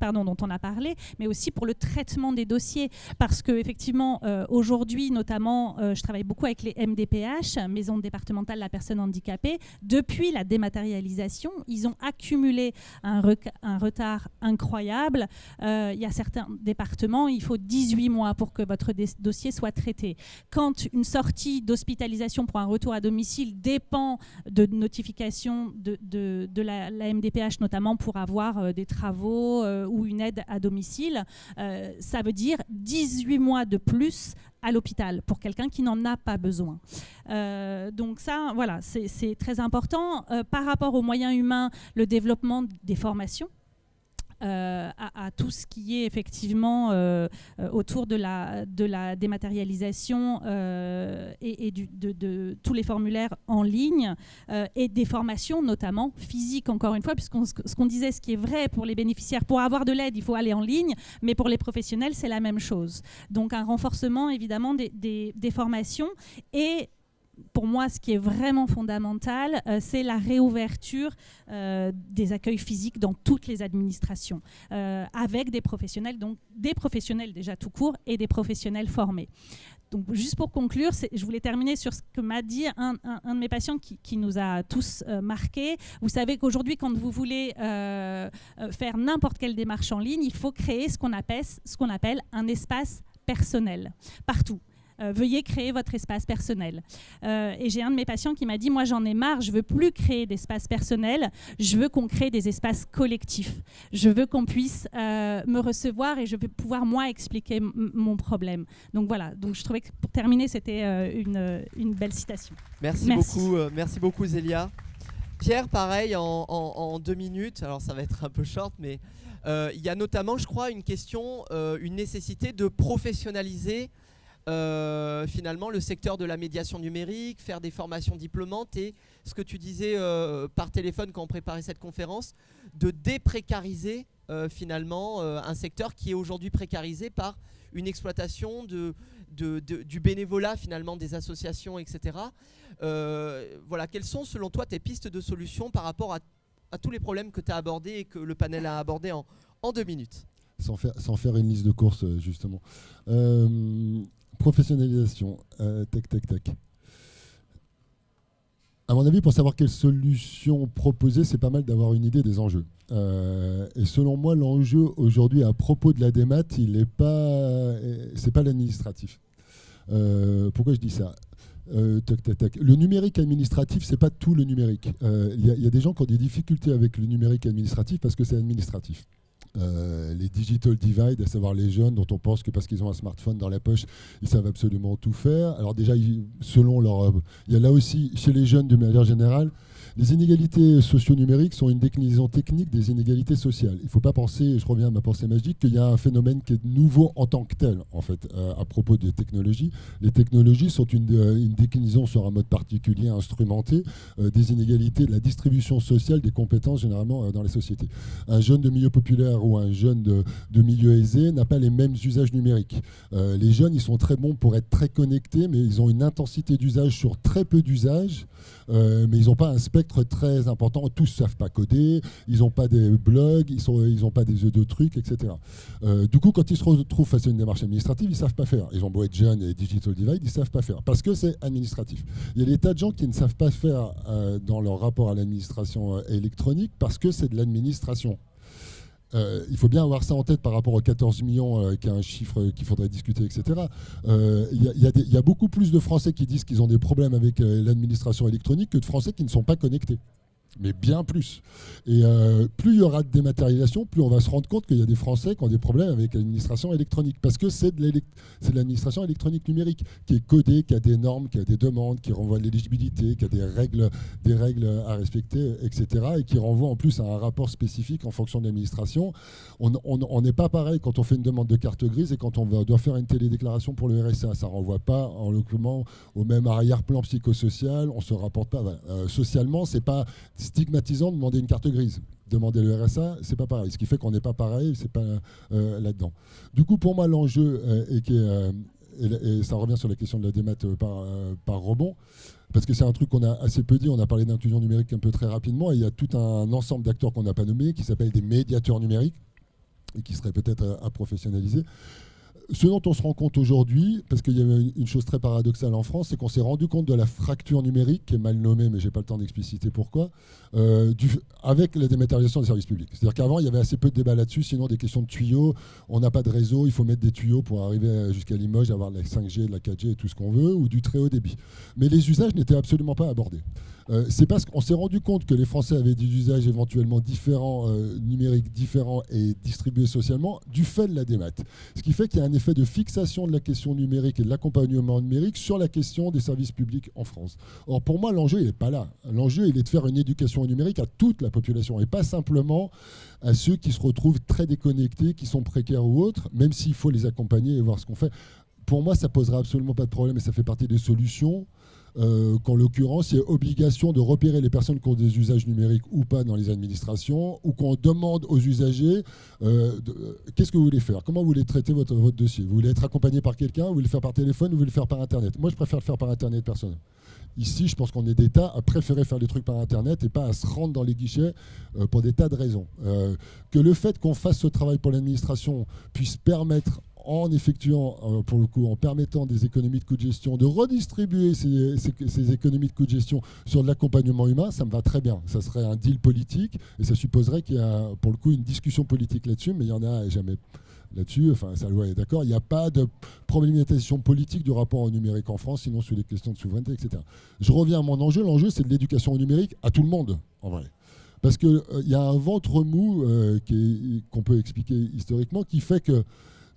dont on a parlé, mais aussi pour le traitement des dossiers, parce que effectivement aujourd'hui notamment je travaille beaucoup avec les MDPH, Maisons départementales de la personne handicapée. Depuis la dématérialisation, ils ont accumulé un retard incroyable. Il y a certains départements, il faut 18 mois pour que votre dossier soit traité. Quand une sortie d'hospitalisation pour un retour à domicile dépend de notification de la MDPH, notamment pour avoir des travaux ou une aide à domicile, ça veut dire 18 mois de plus à l'hôpital pour quelqu'un qui n'en a pas besoin. Donc ça, voilà, c'est très important. Par rapport aux moyens humains, le développement des formations, à tout ce qui est effectivement autour de la dématérialisation et de tous les formulaires en ligne et des formations notamment physiques, encore une fois, puisque ce qu'on disait, ce qui est vrai pour les bénéficiaires, pour avoir de l'aide, il faut aller en ligne, mais pour les professionnels, c'est la même chose. Donc un renforcement évidemment des formations. Et pour moi, ce qui est vraiment fondamental, c'est la réouverture des accueils physiques dans toutes les administrations, avec des professionnels, donc des professionnels déjà tout court et des professionnels formés. Donc, juste pour conclure, je voulais terminer sur ce que m'a dit un de mes patients qui nous a tous marqués. Vous savez qu'aujourd'hui, quand vous voulez faire n'importe quelle démarche en ligne, il faut créer ce qu'on appelle un espace personnel, partout. veuillez créer votre espace personnel. Et j'ai un de mes patients qui m'a dit, moi j'en ai marre, je veux plus créer d'espace personnel, je veux qu'on crée des espaces collectifs. Je veux qu'on puisse me recevoir et je veux pouvoir moi expliquer mon problème. Donc voilà, donc je trouvais que pour terminer, c'était une belle citation. Merci beaucoup Zélia. Pierre, pareil, en 2 minutes, alors ça va être un peu short, mais il y a notamment, je crois, une question, une nécessité de professionnaliser finalement le secteur de la médiation numérique, faire des formations diplômantes et ce que tu disais par téléphone quand on préparait cette conférence, de déprécariser finalement un secteur qui est aujourd'hui précarisé par une exploitation du bénévolat finalement des associations, etc. Voilà, quelles sont selon toi tes pistes de solutions par rapport à tous les problèmes que tu as abordés et que le panel a abordés en 2 minutes? Sans faire une liste de courses, justement. Professionnalisation, tac. À mon avis, pour savoir quelle solution proposer, c'est pas mal d'avoir une idée des enjeux. Et selon moi, l'enjeu aujourd'hui à propos de la démat, c'est pas l'administratif. Pourquoi je dis ça? Le numérique administratif, c'est pas tout le numérique. Il y a des gens qui ont des difficultés avec le numérique administratif parce que c'est administratif. Les digital divide, à savoir les jeunes dont on pense que parce qu'ils ont un smartphone dans la poche, ils savent absolument tout faire. Alors déjà, selon leur... il y a là aussi, chez les jeunes de manière générale, les inégalités socio-numériques sont une déclinaison technique des inégalités sociales. Il ne faut pas penser, je reviens à ma pensée magique, qu'il y a un phénomène qui est nouveau en tant que tel, en fait, à propos des technologies. Les technologies sont une déclinaison sur un mode particulier, instrumenté, des inégalités de la distribution sociale des compétences, généralement, dans les sociétés. Un jeune de milieu populaire ou un jeune de milieu aisé n'a pas les mêmes usages numériques. Les jeunes, ils sont très bons pour être très connectés, mais ils ont une intensité d'usage sur très peu d'usages, mais ils n'ont pas un spectre très important. Tous ne savent pas coder, ils n'ont pas des blogs, ils n'ont pas des œufs de trucs, etc. Du coup, quand ils se retrouvent face à une démarche administrative, ils ne savent pas faire. Ils ont beau être jeunes et digital divide, ils ne savent pas faire parce que c'est administratif. Il y a des tas de gens qui ne savent pas faire dans leur rapport à l'administration électronique parce que c'est de l'administration. Il faut bien avoir ça en tête par rapport aux 14 millions, qui est un chiffre qu'il faudrait discuter, etc. Il y a beaucoup plus de Français qui disent qu'ils ont des problèmes avec l'administration électronique que de Français qui ne sont pas connectés. Mais bien plus. Et plus il y aura de dématérialisation, plus on va se rendre compte qu'il y a des Français qui ont des problèmes avec l'administration électronique. Parce que c'est de l'administration électronique numérique qui est codée, qui a des normes, qui a des demandes, qui renvoie à l'éligibilité, qui a des règles à respecter, etc. Et qui renvoie en plus à un rapport spécifique en fonction de l'administration. On n'est pas pareil quand on fait une demande de carte grise et quand on doit faire une télédéclaration pour le RSA. Ça ne renvoie pas, en l'occurrence, au même arrière-plan psychosocial. On ne se rapporte pas. Socialement, c'est pas stigmatisant de demander une carte grise. Demander le RSA, c'est pas pareil. Ce qui fait qu'on n'est pas pareil, c'est pas là-dedans. Du coup, pour moi, l'enjeu et ça revient sur la question de la démat par rebond, parce que c'est un truc qu'on a assez peu dit. On a parlé d'inclusion numérique un peu très rapidement, et il y a tout un ensemble d'acteurs qu'on n'a pas nommés qui s'appellent des médiateurs numériques et qui seraient peut-être à professionnaliser. Ce dont on se rend compte aujourd'hui, parce qu'il y a une chose très paradoxale en France, c'est qu'on s'est rendu compte de la fracture numérique, qui est mal nommée, mais je n'ai pas le temps d'expliciter pourquoi, avec la dématérialisation des services publics. C'est-à-dire qu'avant, il y avait assez peu de débat là-dessus, sinon des questions de tuyaux, on n'a pas de réseau, il faut mettre des tuyaux pour arriver jusqu'à Limoges, avoir de la 5G, de la 4G et tout ce qu'on veut, ou du très haut débit. Mais les usages n'étaient absolument pas abordés. C'est parce qu'on s'est rendu compte que les Français avaient des usages éventuellement différents, numériques différents et distribués socialement, du fait de la démat. Ce qui fait qu'il y a un effet de fixation de la question numérique et de l'accompagnement numérique sur la question des services publics en France. Or, pour moi, l'enjeu, il n'est pas là. L'enjeu, il est de faire une éducation au numérique à toute la population et pas simplement à ceux qui se retrouvent très déconnectés, qui sont précaires ou autres, même s'il faut les accompagner et voir ce qu'on fait. Pour moi, ça ne posera absolument pas de problème et ça fait partie des solutions. Qu'en l'occurrence, il y a obligation de repérer les personnes qui ont des usages numériques ou pas dans les administrations, ou qu'on demande aux usagers qu'est-ce que vous voulez faire, comment vous voulez traiter votre dossier, vous voulez être accompagné par quelqu'un, vous voulez le faire par téléphone, vous voulez le faire par Internet. Moi, je préfère le faire par Internet personnel. Ici, je pense qu'on est des tas à préférer faire des trucs par Internet et pas à se rendre dans les guichets pour des tas de raisons. Que le fait qu'on fasse ce travail pour l'administration puisse permettre, en effectuant, pour le coup, en permettant des économies de coûts de gestion, de redistribuer ces économies de coûts de gestion sur de l'accompagnement humain, ça me va très bien. Ça serait un deal politique et ça supposerait qu'il y a, pour le coup, une discussion politique là-dessus, mais il n'y en a jamais Là-dessus, enfin, ça est d'accord, il n'y a pas de problématisation politique du rapport au numérique en France, sinon sur les questions de souveraineté, etc. Je reviens à mon enjeu. L'enjeu, c'est de l'éducation au numérique à tout le monde, en vrai. Parce qu'il y a un ventre mou qu'on peut expliquer historiquement qui fait que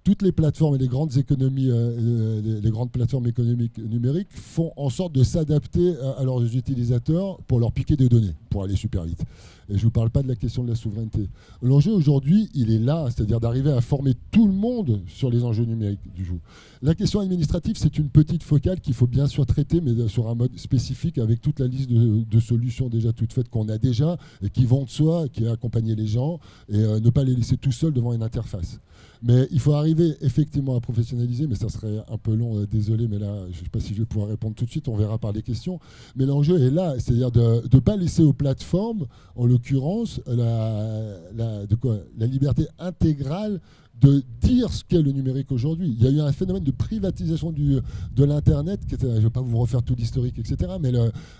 toutes les plateformes et les grandes économies, les grandes plateformes économiques numériques font en sorte de s'adapter à leurs utilisateurs pour leur piquer des données, pour aller super vite. Et je ne vous parle pas de la question de la souveraineté. L'enjeu aujourd'hui, il est là, c'est-à-dire d'arriver à former tout le monde sur les enjeux numériques du jour. La question administrative, c'est une petite focale qu'il faut bien sûr traiter, mais sur un mode spécifique avec toute la liste de solutions déjà toutes faites qu'on a déjà et qui vont de soi, qui accompagner les gens et ne pas les laisser tout seuls devant une interface. Mais il faut arriver effectivement à professionnaliser, mais ça serait un peu long, désolé, mais là, je ne sais pas si je vais pouvoir répondre tout de suite, on verra par les questions. Mais l'enjeu est là, c'est-à-dire de ne pas laisser aux plateformes, en l'occurrence, la liberté intégrale de dire ce qu'est le numérique aujourd'hui. Il y a eu un phénomène de privatisation de l'Internet, je ne vais pas vous refaire tout l'historique, etc., mais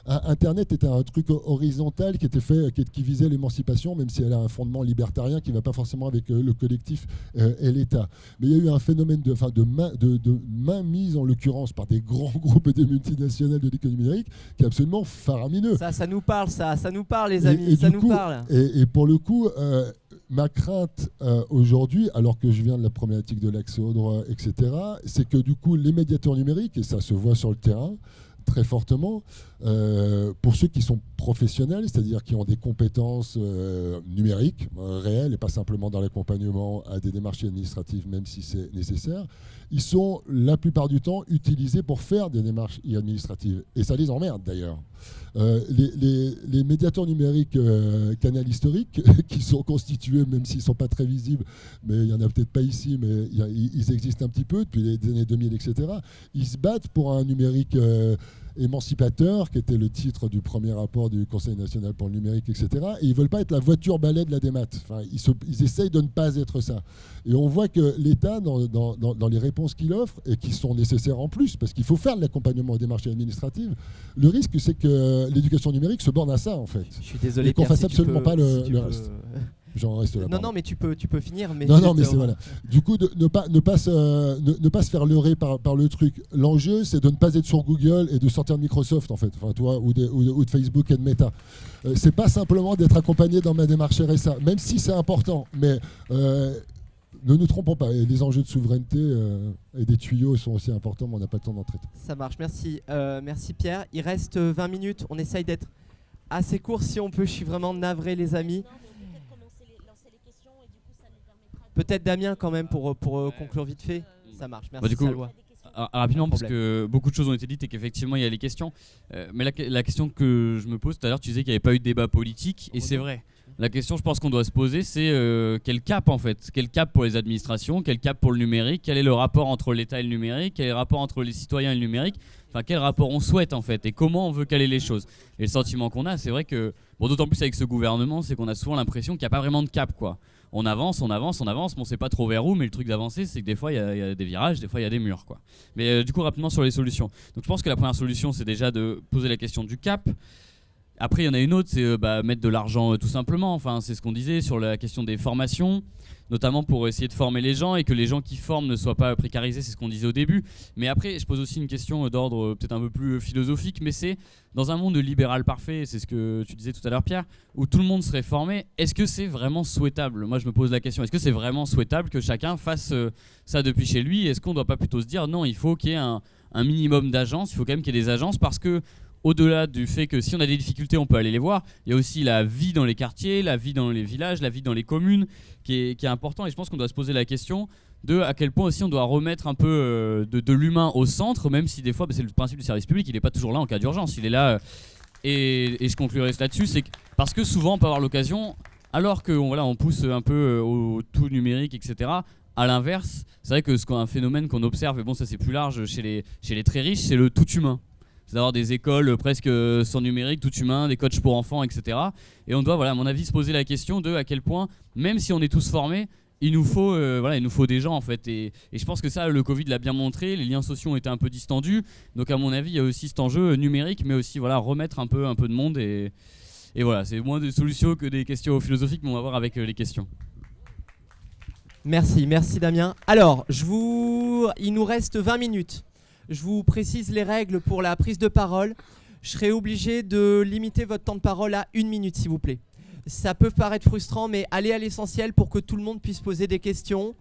Internet était un truc horizontal qui était fait, qui visait l'émancipation, même si elle a un fondement libertarien qui ne va pas forcément avec le collectif et l'État. Mais il y a eu un phénomène de mainmise, en l'occurrence, par des grands groupes et des multinationales de l'économie numérique, qui est absolument faramineux. Ça nous parle, ça nous parle, les amis, ça nous parle. Et pour le coup... ma crainte aujourd'hui, alors que je viens de la problématique de l'accès au droit, etc., c'est que du coup, les médiateurs numériques, et ça se voit sur le terrain très fortement, pour ceux qui sont professionnels, c'est-à-dire qui ont des compétences numériques réelles et pas simplement dans l'accompagnement à des démarches administratives, même si c'est nécessaire, ils sont la plupart du temps utilisés pour faire des démarches administratives. Et ça les emmerde d'ailleurs. Les médiateurs numériques canal historique, qui sont constitués, même s'ils ne sont pas très visibles, mais il n'y en a peut-être pas ici, mais ils existent un petit peu depuis les années 2000, etc. Ils se battent pour un numérique émancipateur, qui était le titre du premier rapport du Conseil national pour le numérique, etc. Et ils ne veulent pas être la voiture balai de la démat. Enfin, ils essayent de ne pas être ça. Et on voit que l'État, dans les réponses qu'il offre, et qui sont nécessaires en plus, parce qu'il faut faire de l'accompagnement aux démarches administratives, le risque, c'est que l'éducation numérique se borne à ça, en fait. Je suis désolé, et qu'on ne fasse absolument pas le peux... reste. J'en reste là. Non, mais tu peux finir. Mais non, mais c'est voilà. Du coup, ne pas se faire leurrer par le truc. L'enjeu, c'est de ne pas être sur Google et de sortir de Microsoft, en fait, enfin, toi, ou de Facebook et de Meta. C'est pas simplement d'être accompagné dans ma démarche RSA, même si c'est important. Mais ne nous trompons pas. Et les enjeux de souveraineté et des tuyaux sont aussi importants, mais on n'a pas le temps d'en traiter. Ça marche. Merci, merci Pierre. Il reste 20 minutes. On essaye d'être assez court si on peut. Je suis vraiment navré, les amis. Peut-être Damien quand même pour conclure vite fait. Ça marche, merci. Du coup, Salwa. Rapidement, parce que beaucoup de choses ont été dites et qu'effectivement il y a les questions. Mais la question que je me pose tout à l'heure, tu disais qu'il n'y avait pas eu de débat politique, et c'est vrai. La question, je pense qu'on doit se poser, c'est quel cap en fait? Quel cap pour les administrations? Quel cap pour le numérique? Quel est le rapport entre l'État et le numérique? Quel est le rapport entre les citoyens et le numérique? Enfin, quel rapport on souhaite en fait? Et comment on veut caler les choses? Et le sentiment qu'on a, c'est vrai que, bon, d'autant plus avec ce gouvernement, c'est qu'on a souvent l'impression qu'il n'y a pas vraiment de cap, quoi. On avance, mais on ne sait pas trop vers où, mais le truc d'avancer, c'est que des fois, il y a des virages, des fois, il y a des murs, quoi. Mais du coup, rapidement sur les solutions. Donc je pense que la première solution, c'est déjà de poser la question du cap. Après, il y en a une autre, c'est mettre de l'argent tout simplement. Enfin, c'est ce qu'on disait sur la question des formations, notamment pour essayer de former les gens et que les gens qui forment ne soient pas précarisés, c'est ce qu'on disait au début. Mais après, je pose aussi une question d'ordre peut-être un peu plus philosophique, mais c'est dans un monde libéral parfait, c'est ce que tu disais tout à l'heure Pierre, où tout le monde serait formé, est-ce que c'est vraiment souhaitable? Moi je me pose la question, est-ce que c'est vraiment souhaitable que chacun fasse ça depuis chez lui? Est-ce qu'on ne doit pas plutôt se dire non, il faut qu'il y ait un minimum d'agences, il faut quand même qu'il y ait des agences, parce que au-delà du fait que si on a des difficultés, on peut aller les voir, il y a aussi la vie dans les quartiers, la vie dans les villages, la vie dans les communes qui est important. Et je pense qu'on doit se poser la question de à quel point aussi on doit remettre un peu de l'humain au centre, même si des fois, c'est le principe du service public, il n'est pas toujours là en cas d'urgence. Il est là, et je conclurai là-dessus, c'est parce que souvent on peut avoir l'occasion, alors qu'on pousse un peu au tout numérique, etc., à l'inverse, c'est vrai que un phénomène qu'on observe, et bon ça c'est plus large chez les très riches, c'est le tout humain. C'est d'avoir des écoles presque sans numérique, tout humain, des coachs pour enfants, etc. Et on doit, à mon avis, se poser la question de à quel point, même si on est tous formés, il nous faut des gens en fait. Et je pense que ça, le Covid l'a bien montré, les liens sociaux ont été un peu distendus. Donc à mon avis, il y a aussi cet enjeu numérique, mais aussi remettre un peu de monde. Et voilà, c'est moins des solutions que des questions philosophiques, mais on va voir avec les questions. Merci Damien. Alors, il nous reste 20 minutes. Je vous précise les règles pour la prise de parole. Je serai obligé de limiter votre temps de parole à 1 minute, s'il vous plaît. Ça peut paraître frustrant, mais allez à l'essentiel pour que tout le monde puisse poser des questions.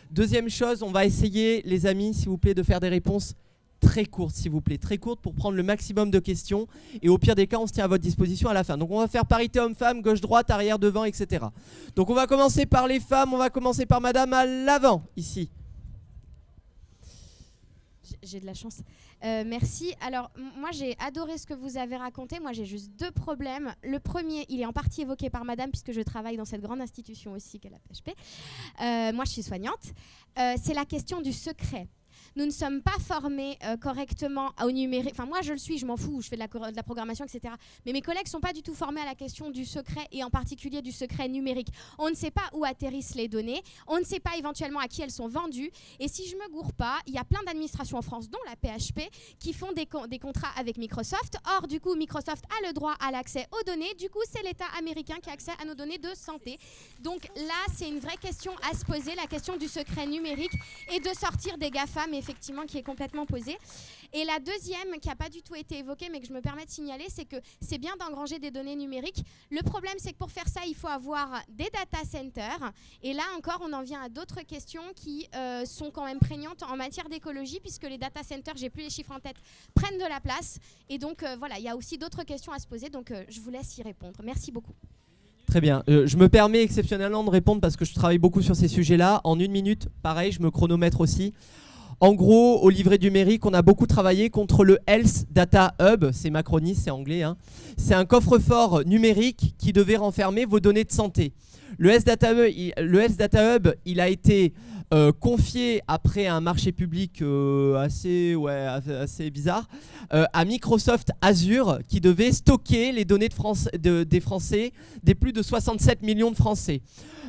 Deuxième chose, on va essayer, les amis, s'il vous plaît, de faire des réponses très courtes, s'il vous plaît. Très courtes pour prendre le maximum de questions. Et au pire des cas, on se tient à votre disposition à la fin. Donc on va faire parité homme-femme, gauche-droite, arrière, devant, etc. Donc on va commencer par les femmes. On va commencer par madame à l'avant, ici. J'ai de la chance. Merci. Alors, moi, j'ai adoré ce que vous avez raconté. Moi, j'ai juste 2 problèmes. Le premier, il est en partie évoqué par madame, puisque je travaille dans cette grande institution aussi qu'est la PHP. Moi, je suis soignante. C'est la question du secret. Nous ne sommes pas formés correctement au numérique. Enfin, moi, je le suis, je m'en fous, je fais de la programmation, etc. Mais mes collègues ne sont pas du tout formés à la question du secret, et en particulier du secret numérique. On ne sait pas où atterrissent les données, on ne sait pas éventuellement à qui elles sont vendues. Et si je ne me gourre pas, il y a plein d'administrations en France, dont la PHP, qui font des contrats avec Microsoft. Or, du coup, Microsoft a le droit à l'accès aux données. Du coup, c'est l'État américain qui a accès à nos données de santé. Donc là, c'est une vraie question à se poser, la question du secret numérique, et de sortir des GAFAM, effectivement, qui est complètement posée. Et la deuxième, qui n'a pas du tout été évoquée, mais que je me permets de signaler, c'est que c'est bien d'engranger des données numériques. Le problème, c'est que pour faire ça, il faut avoir des data centers. Et là encore, on en vient à d'autres questions qui sont quand même prégnantes en matière d'écologie, puisque les data centers, j'ai plus les chiffres en tête, prennent de la place. Et donc, voilà, il y a aussi d'autres questions à se poser. Donc, je vous laisse y répondre. Merci beaucoup. Très bien. Je me permets exceptionnellement de répondre parce que je travaille beaucoup sur ces sujets-là. En 1 minute, pareil, je me chronomètre aussi. En gros, au livret numérique, on a beaucoup travaillé contre le Health Data Hub. C'est macroniste, c'est anglais. Hein. C'est un coffre-fort numérique qui devait renfermer vos données de santé. Le Health Data Hub, il a été confié après un marché public assez bizarre à Microsoft Azure, qui devait stocker les données des Français, des plus de 67 millions de Français.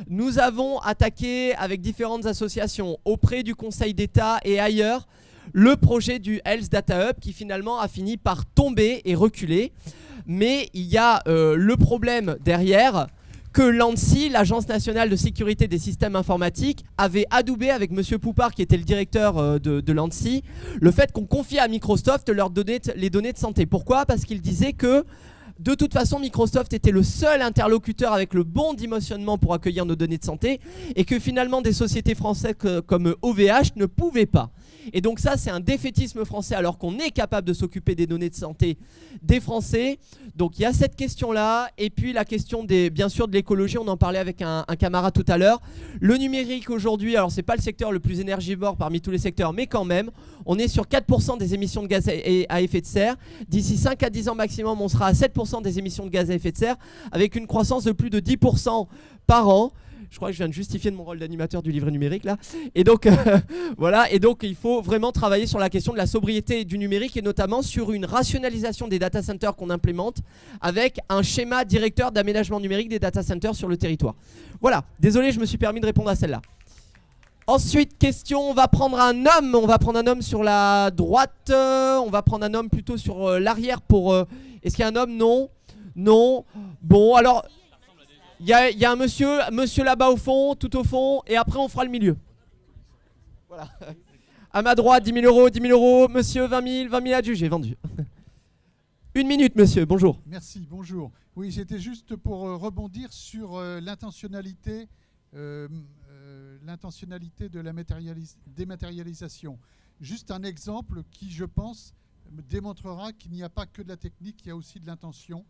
Nous avons attaqué avec différentes associations auprès du Conseil d'État et ailleurs le projet du Health Data Hub, qui finalement a fini par tomber et reculer. Mais il y a le problème derrière que l'ANSSI, l'Agence nationale de sécurité des systèmes informatiques, avait adoubé avec M. Poupard, qui était le directeur de l'ANSSI, le fait qu'on confiait à Microsoft les données de santé. Pourquoi ? Parce qu'il disait que de toute façon, Microsoft était le seul interlocuteur avec le bon dimensionnement pour accueillir nos données de santé, et que finalement des sociétés françaises comme OVH ne pouvaient pas. Et donc ça, c'est un défaitisme français, alors qu'on est capable de s'occuper des données de santé des Français. Donc il y a cette question-là, et puis la question bien sûr de l'écologie, on en parlait avec un camarade tout à l'heure. Le numérique aujourd'hui, alors c'est pas le secteur le plus énergivore parmi tous les secteurs, mais quand même, on est sur 4% des émissions de gaz à effet de serre. D'ici 5 à 10 ans maximum, on sera à 7% des émissions de gaz à effet de serre, avec une croissance de plus de 10% par an. Je crois que je viens de justifier de mon rôle d'animateur du livret numérique là. Et donc voilà, et donc il faut vraiment travailler sur la question de la sobriété du numérique, et notamment sur une rationalisation des data centers qu'on implémente avec un schéma directeur d'aménagement numérique des data centers sur le territoire. Voilà, désolé, je me suis permis de répondre à celle-là. Ensuite, question, on va prendre un homme sur la droite, on va prendre un homme plutôt sur l'arrière pour... Est-ce qu'il y a un homme? Non. Non. Bon, alors... Il y a un monsieur là-bas au fond, tout au fond, et après on fera le milieu. Voilà. À ma droite, 10 000 euros, 10 000 euros, monsieur, 20 000 adjugés, vendu. 1 minute, monsieur, bonjour. Merci, bonjour. Oui, c'était juste pour rebondir sur l'intentionnalité de la dématérialisation. Juste un exemple qui, je pense, démontrera qu'il n'y a pas que de la technique, il y a aussi de l'intention.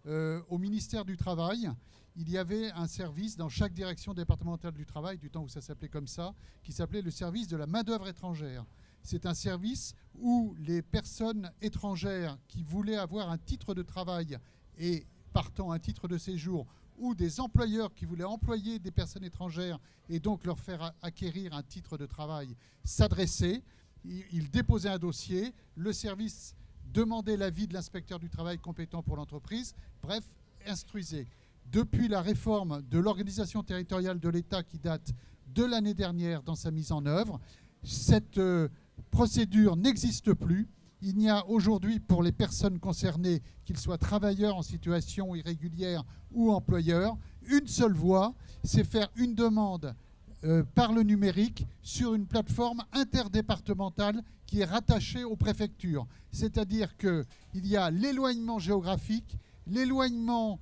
Au ministère du Travail, il y avait un service dans chaque direction départementale du travail, du temps où ça s'appelait comme ça, qui s'appelait le service de la main-d'œuvre étrangère. C'est un service où les personnes étrangères qui voulaient avoir un titre de travail et partant un titre de séjour, ou des employeurs qui voulaient employer des personnes étrangères et donc leur faire acquérir un titre de travail, s'adressaient. Ils déposaient un dossier, le service demandait l'avis de l'inspecteur du travail compétent pour l'entreprise, bref, instruisait. Depuis la réforme de l'organisation territoriale de l'État qui date de l'année dernière dans sa mise en œuvre, cette procédure n'existe plus. Il n'y a aujourd'hui pour les personnes concernées, qu'ils soient travailleurs en situation irrégulière ou employeurs, une seule voie, c'est faire une demande par le numérique sur une plateforme interdépartementale qui est rattachée aux préfectures. C'est-à-dire qu'il y a l'éloignement géographique, l'éloignement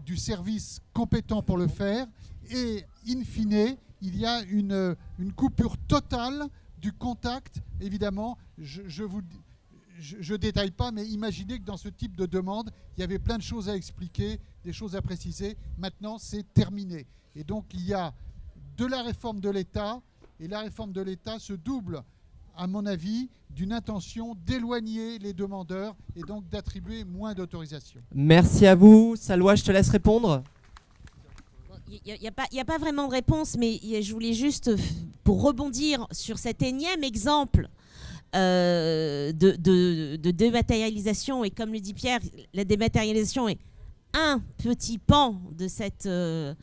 du service compétent pour le faire, et in fine, il y a une coupure totale du contact. Évidemment, je ne détaille pas, mais imaginez que dans ce type de demande, il y avait plein de choses à expliquer, des choses à préciser. Maintenant, c'est terminé. Et donc, il y a de la réforme de l'État, et la réforme de l'État se double, à mon avis, d'une intention d'éloigner les demandeurs et donc d'attribuer moins d'autorisations. Merci à vous. Salwa, je te laisse répondre. Il n'y a pas vraiment de réponse, mais je voulais juste, pour rebondir sur cet énième exemple de dématérialisation, et comme le dit Pierre, la dématérialisation est un petit pan de cette, de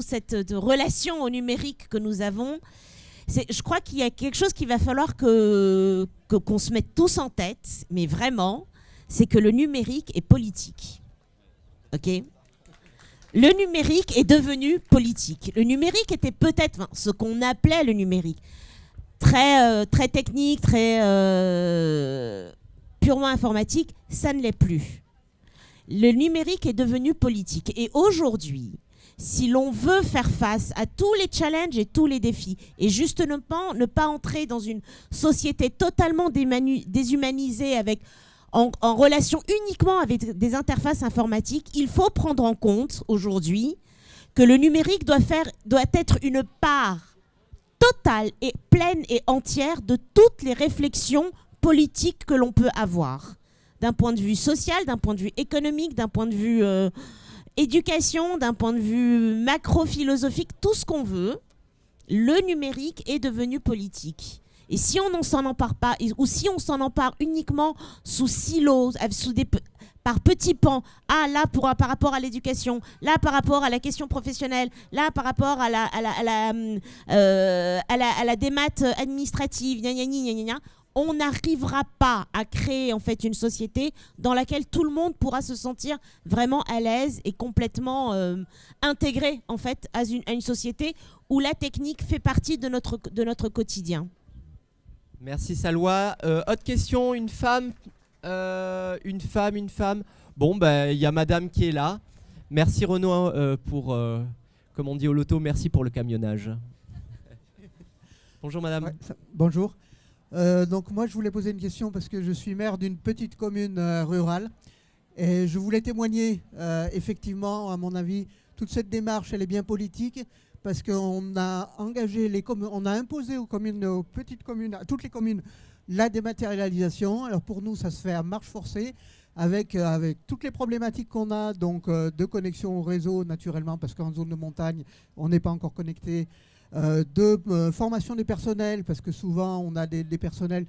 cette relation au numérique que nous avons. Je crois qu'il y a quelque chose qu'il va falloir qu'on se mette tous en tête, mais vraiment, c'est que le numérique est politique. Ok ? Le numérique est devenu politique. Le numérique était peut-être ce qu'on appelait le numérique. Très technique, très purement informatique, ça ne l'est plus. Le numérique est devenu politique. Et aujourd'hui, si l'on veut faire face à tous les challenges et tous les défis, et justement ne pas entrer dans une société totalement déshumanisée en relation uniquement avec des interfaces informatiques, il faut prendre en compte aujourd'hui que le numérique doit être une part totale et pleine et entière de toutes les réflexions politiques que l'on peut avoir, d'un point de vue social, d'un point de vue économique, d'un point de vue éducation, d'un point de vue macro-philosophique, tout ce qu'on veut. Le numérique est devenu politique. Et si on ne s'en empare pas, ou si on s'en empare uniquement sous silos, par petits pans, là par rapport à l'éducation, là par rapport à la question professionnelle, là par rapport à la démat administrative, gna, gna, gna, gna, gna, on n'arrivera pas à créer en fait une société dans laquelle tout le monde pourra se sentir vraiment à l'aise et complètement intégré en fait à une société où la technique fait partie de notre quotidien. Merci Salwa. Autre question, une femme. Bon, il y a madame qui est là. Merci Renaud pour, comme on dit au loto, merci pour le camionnage. Bonjour madame. Ouais, bonjour. Donc moi je voulais poser une question parce que je suis maire d'une petite commune rurale et je voulais témoigner effectivement, à mon avis, toute cette démarche elle est bien politique parce qu'on a engagé on a imposé aux communes, aux petites communes, à toutes les communes la dématérialisation. Alors pour nous ça se fait à marche forcée avec toutes les problématiques qu'on a, donc de connexion au réseau naturellement parce qu'en zone de montagne on n'est pas encore connecté. De formation des personnels parce que souvent on a des personnels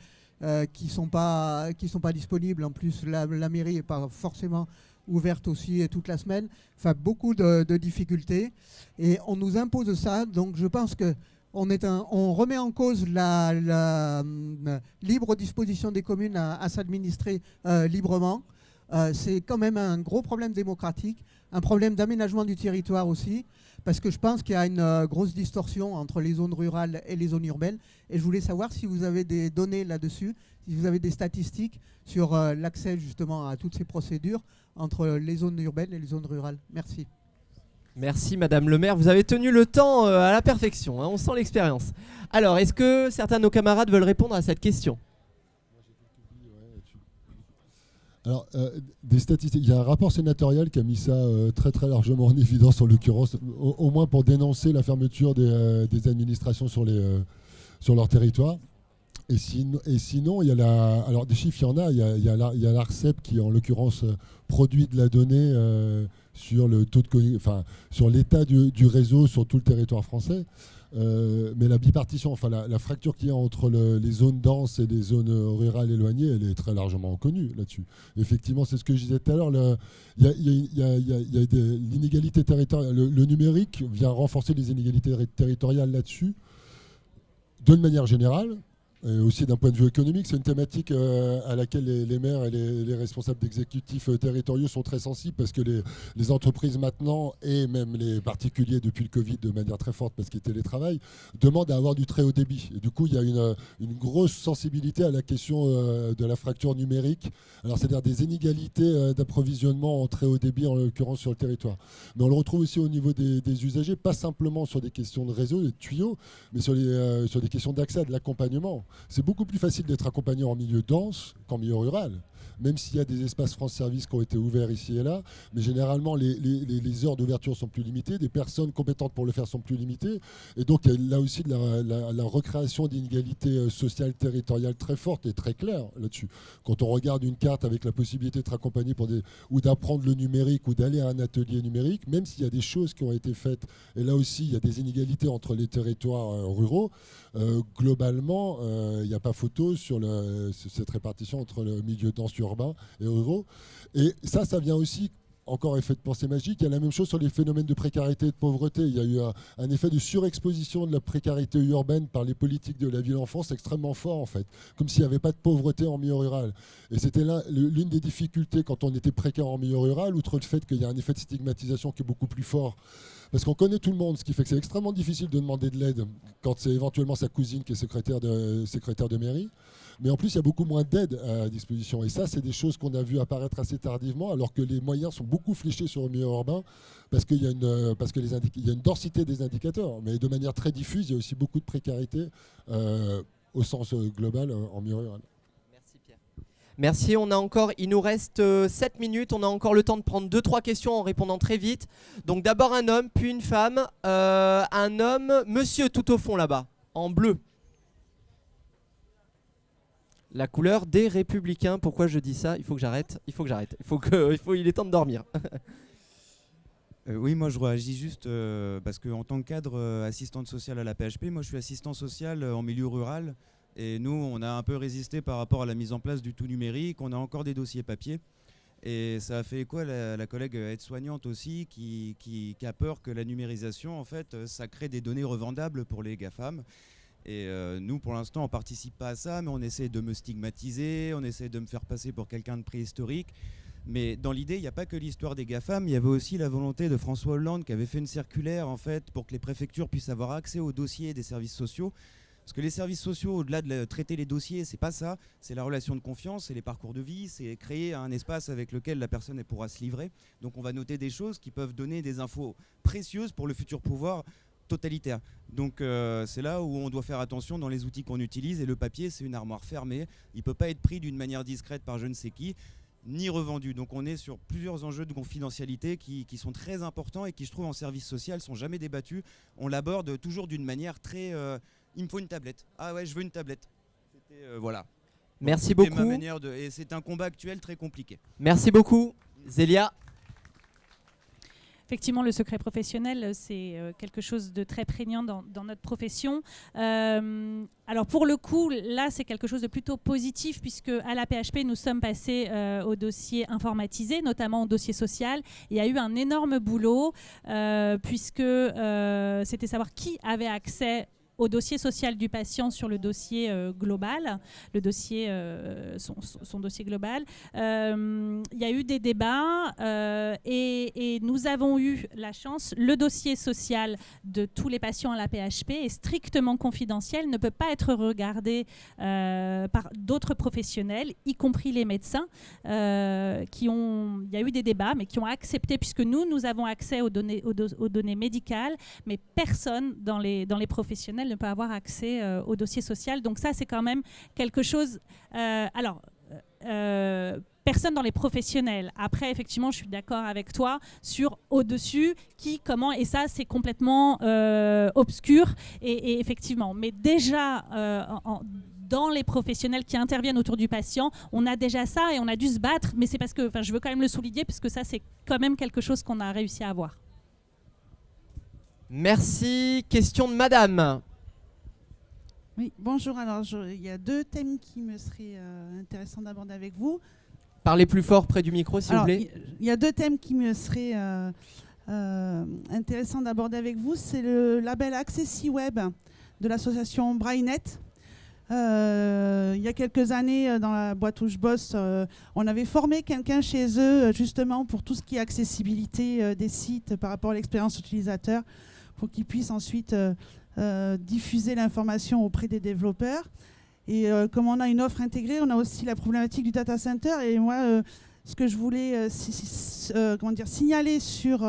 qui sont pas disponibles. En plus la mairie n'est pas forcément ouverte aussi toute la semaine. Enfin beaucoup de difficultés et on nous impose ça. Donc je pense que on remet en cause la libre disposition des communes à s'administrer librement. C'est quand même un gros problème démocratique, un problème d'aménagement du territoire aussi. Parce que je pense qu'il y a une grosse distorsion entre les zones rurales et les zones urbaines. Et je voulais savoir si vous avez des données là-dessus, si vous avez des statistiques sur l'accès justement à toutes ces procédures entre les zones urbaines et les zones rurales. Merci. Merci Madame le maire. Vous avez tenu le temps à la perfection, hein, on sent l'expérience. Alors, est-ce que certains de nos camarades veulent répondre à cette question ? Alors, des statistiques. Il y a un rapport sénatorial qui a mis ça très très largement en évidence, en l'occurrence, au moins pour dénoncer la fermeture des administrations sur leur territoire. Et sinon, il y a alors des chiffres, il y en a. Il y a l'ARCEP qui, en l'occurrence, produit de la donnée sur le taux sur l'état du réseau sur tout le territoire français. Mais la bipartition, enfin la fracture qu'il y a entre les zones denses et les zones rurales éloignées, elle est très largement connue là-dessus. Effectivement, c'est ce que je disais tout à l'heure, il y a l'inégalité territoriale. Le numérique vient renforcer les inégalités territoriales là-dessus, d'une manière générale, Et aussi d'un point de vue économique, c'est une thématique à laquelle les maires et les responsables d'exécutifs territoriaux sont très sensibles parce que les entreprises maintenant et même les particuliers depuis le Covid de manière très forte parce qu'ils télétravaillent demandent à avoir du très haut débit. Et du coup, il y a une grosse sensibilité à la question de la fracture numérique. Alors, c'est-à-dire des inégalités d'approvisionnement en très haut débit, en l'occurrence sur le territoire. Mais on le retrouve aussi au niveau des usagers, pas simplement sur des questions de réseau, des tuyaux, mais sur des questions d'accès à de l'accompagnement. C'est beaucoup plus facile d'être accompagné en milieu dense qu'en milieu rural, même s'il y a des espaces France Service qui ont été ouverts ici et là, mais généralement les heures d'ouverture sont plus limitées, des personnes compétentes pour le faire sont plus limitées, et donc il y a là aussi de la recréation d'inégalités sociales, territoriales très fortes et très claires là-dessus. Quand on regarde une carte avec la possibilité d'être accompagné ou d'apprendre le numérique ou d'aller à un atelier numérique, même s'il y a des choses qui ont été faites, et là aussi il y a des inégalités entre les territoires ruraux, globalement, il n'y a pas photo sur cette répartition entre le milieu dense urbain et ruraux. Et ça vient aussi, encore effet de pensée magique, il y a la même chose sur les phénomènes de précarité et de pauvreté. Il y a eu un effet de surexposition de la précarité urbaine par les politiques de la ville-enfance extrêmement fort, en fait, comme s'il n'y avait pas de pauvreté en milieu rural. Et c'était l'une des difficultés quand on était précaire en milieu rural, outre le fait qu'il y a un effet de stigmatisation qui est beaucoup plus fort. Parce qu'on connaît tout le monde, ce qui fait que c'est extrêmement difficile de demander de l'aide quand c'est éventuellement sa cousine qui est secrétaire de mairie. Mais en plus, il y a beaucoup moins d'aide à disposition. Et ça, c'est des choses qu'on a vu apparaître assez tardivement, alors que les moyens sont beaucoup fléchés sur le milieu urbain, parce qu'il y a une densité des indicateurs. Mais de manière très diffuse, il y a aussi beaucoup de précarité au sens global en milieu rural. Merci, il nous reste 7 minutes, on a encore le temps de prendre 2-3 questions en répondant très vite. Donc d'abord un homme, puis une femme. Un homme, monsieur tout au fond là-bas, en bleu. La couleur des Républicains, pourquoi je dis ça? Il faut que j'arrête, il est temps de dormir. Oui, moi je réagis juste parce qu'en tant que cadre assistante sociale à la PHP, moi je suis assistant social en milieu rural. Et nous, on a un peu résisté par rapport à la mise en place du tout numérique. On a encore des dossiers papier. Et ça a fait écho à la collègue aide-soignante aussi qui a peur que la numérisation, en fait, ça crée des données revendables pour les GAFAM. Et nous, pour l'instant, on ne participe pas à ça, mais on essaie de me stigmatiser, on essaie de me faire passer pour quelqu'un de préhistorique. Mais dans l'idée, il n'y a pas que l'histoire des GAFAM, il y avait aussi la volonté de François Hollande qui avait fait une circulaire, en fait, pour que les préfectures puissent avoir accès aux dossiers des services sociaux. Parce que les services sociaux, au-delà de traiter les dossiers, c'est pas ça. C'est la relation de confiance, c'est les parcours de vie, c'est créer un espace avec lequel la personne pourra se livrer. Donc on va noter des choses qui peuvent donner des infos précieuses pour le futur pouvoir totalitaire. Donc c'est là où on doit faire attention dans les outils qu'on utilise. Et le papier, c'est une armoire fermée. Il ne peut pas être pris d'une manière discrète par je ne sais qui, ni revendu. Donc on est sur plusieurs enjeux de confidentialité qui sont très importants et qui, je trouve, en service social, sont jamais débattus. On l'aborde toujours d'une manière très... il me faut une tablette. Ah ouais, je veux une tablette. Voilà. Merci beaucoup. Et c'est un combat actuel très compliqué. Merci beaucoup. Zélia. Effectivement, le secret professionnel, c'est quelque chose de très prégnant dans notre profession. Alors pour le coup, là, c'est quelque chose de plutôt positif puisque à la PHP, nous sommes passés au dossier informatisé, notamment au dossier social. Il y a eu un énorme boulot puisque c'était savoir qui avait accès au dossier social du patient sur le dossier global, son dossier global. Il y a eu des débats et nous avons eu la chance, le dossier social de tous les patients à la PHP est strictement confidentiel, ne peut pas être regardé par d'autres professionnels, y compris les médecins, il y a eu des débats, mais qui ont accepté, puisque nous avons accès aux données médicales, mais personne dans les professionnels ne peut avoir accès au dossier social. Donc ça, c'est quand même quelque chose... personne dans les professionnels. Après, effectivement, je suis d'accord avec toi sur au-dessus, qui, comment, et ça, c'est complètement obscur. Et effectivement, mais déjà... dans les professionnels qui interviennent autour du patient, on a déjà ça et on a dû se battre, mais c'est parce que, je veux quand même le souligner, parce que ça, c'est quand même quelque chose qu'on a réussi à avoir. Merci. Question de madame. Oui, bonjour. Alors, il y a deux thèmes qui me seraient intéressants d'aborder avec vous. Parlez plus fort près du micro, s'il vous plaît. Il y a deux thèmes qui me seraient intéressants d'aborder avec vous. C'est le label Accessi Web de l'association Brainnet. il y a quelques années, dans la boîte où je bosse, on avait formé quelqu'un chez eux justement pour tout ce qui est accessibilité des sites par rapport à l'expérience utilisateur, pour qu'ils puissent ensuite diffuser l'information auprès des développeurs. Et comme on a une offre intégrée, on a aussi la problématique du data center. Et moi, ce que je voulais signaler sur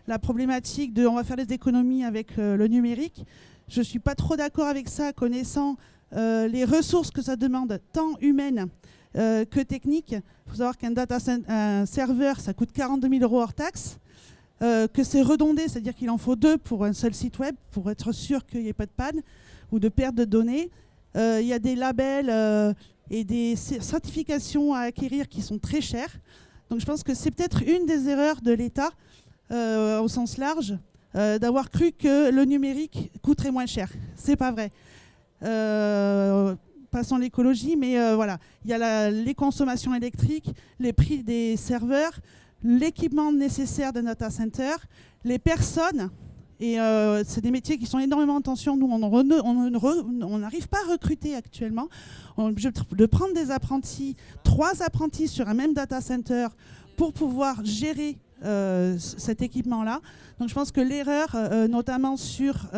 la problématique de on va faire des économies avec le numérique, je ne suis pas trop d'accord avec ça, connaissant les ressources que ça demande, tant humaines que techniques. Il faut savoir un serveur, ça coûte 42 000 € hors taxe, que c'est redondé, c'est-à-dire qu'il en faut 2 pour un seul site web, pour être sûr qu'il n'y ait pas de panne ou de perte de données. Il y a des labels et des certifications à acquérir qui sont très chères. Donc je pense que c'est peut-être une des erreurs de l'État, au sens large, d'avoir cru que le numérique coûterait moins cher. C'est pas vrai. Passons l'écologie, mais voilà. Il y a les consommations électriques, les prix des serveurs, l'équipement nécessaire d'un data center, les personnes. Et c'est des métiers qui sont énormément en tension. Nous, on n'arrive pas à recruter actuellement. On est obligé de prendre des apprentis, 3 apprentis sur un même data center pour pouvoir gérer cet équipement-là. Donc je pense que l'erreur, notamment sur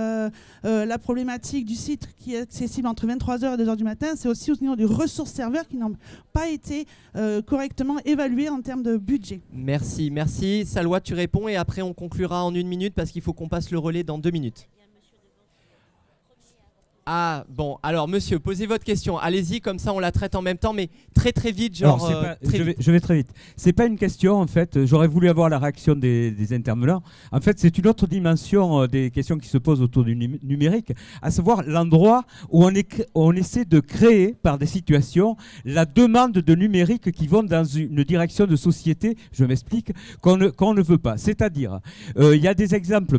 la problématique du site qui est accessible entre 23h et 2h du matin, c'est aussi au niveau des ressources serveurs qui n'ont pas été correctement évaluées en termes de budget. Merci, merci. Salwa, tu réponds et après on conclura en 1 minute parce qu'il faut qu'on passe le relais dans 2 minutes. Ah bon, alors monsieur, posez votre question. Allez-y, comme ça on la traite en même temps, mais très vite, genre. Alors, je vais très vite. C'est pas une question en fait. J'aurais voulu avoir la réaction des intervenants. En fait, c'est une autre dimension des questions qui se posent autour du numérique, à savoir l'endroit où on essaie de créer par des situations la demande de numérique qui vont dans une direction de société. Je m'explique, qu'on ne veut pas. C'est-à-dire, il y a des exemples.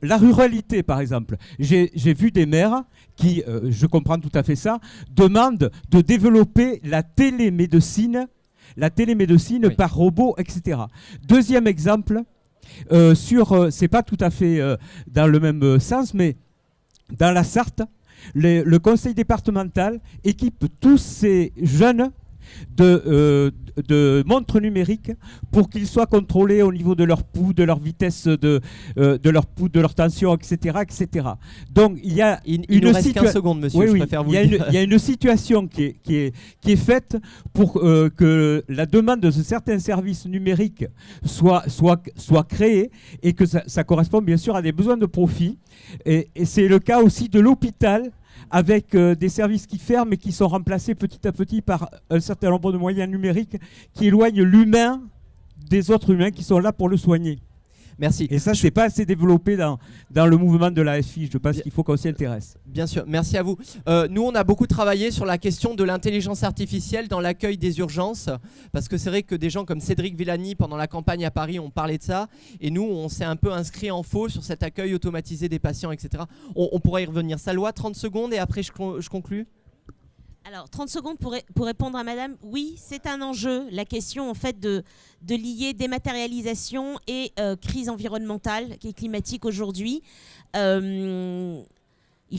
La ruralité, par exemple. J'ai vu des maires qui, je comprends tout à fait ça, demandent de développer la télémédecine oui, par robot, etc. Deuxième exemple, c'est pas tout à fait dans le même sens, mais dans la Sarthe, le conseil départemental équipe tous ces jeunes de montres numériques pour qu'ils soient contrôlés au niveau de leur pouls, de leur vitesse de leur pouls, de leur tension, etc., etc. Donc il y a il nous reste 15 secondes, monsieur. Je préfère vous il y a une situation qui est faite pour que la demande de certains services numériques soit créée et que ça correspond bien sûr à des besoins de profit. Et c'est le cas aussi de l'hôpital, avec des services qui ferment et qui sont remplacés petit à petit par un certain nombre de moyens numériques qui éloignent l'humain des autres humains qui sont là pour le soigner. Merci. Et ça, c'est pas assez développé dans le mouvement de la FI. Je pense qu'il faut qu'on s'y intéresse. Bien sûr, merci à vous. Nous, on a beaucoup travaillé sur la question de l'intelligence artificielle dans l'accueil des urgences, parce que c'est vrai que des gens comme Cédric Villani, pendant la campagne à Paris, ont parlé de ça, et nous, on s'est un peu inscrit en faux sur cet accueil automatisé des patients, etc. On pourra y revenir. Salwa, 30 secondes, et après, je conclus. Alors, 30 secondes pour répondre à madame. Oui, c'est un enjeu, la question en fait de lier dématérialisation et crise environnementale qui est climatique aujourd'hui. Il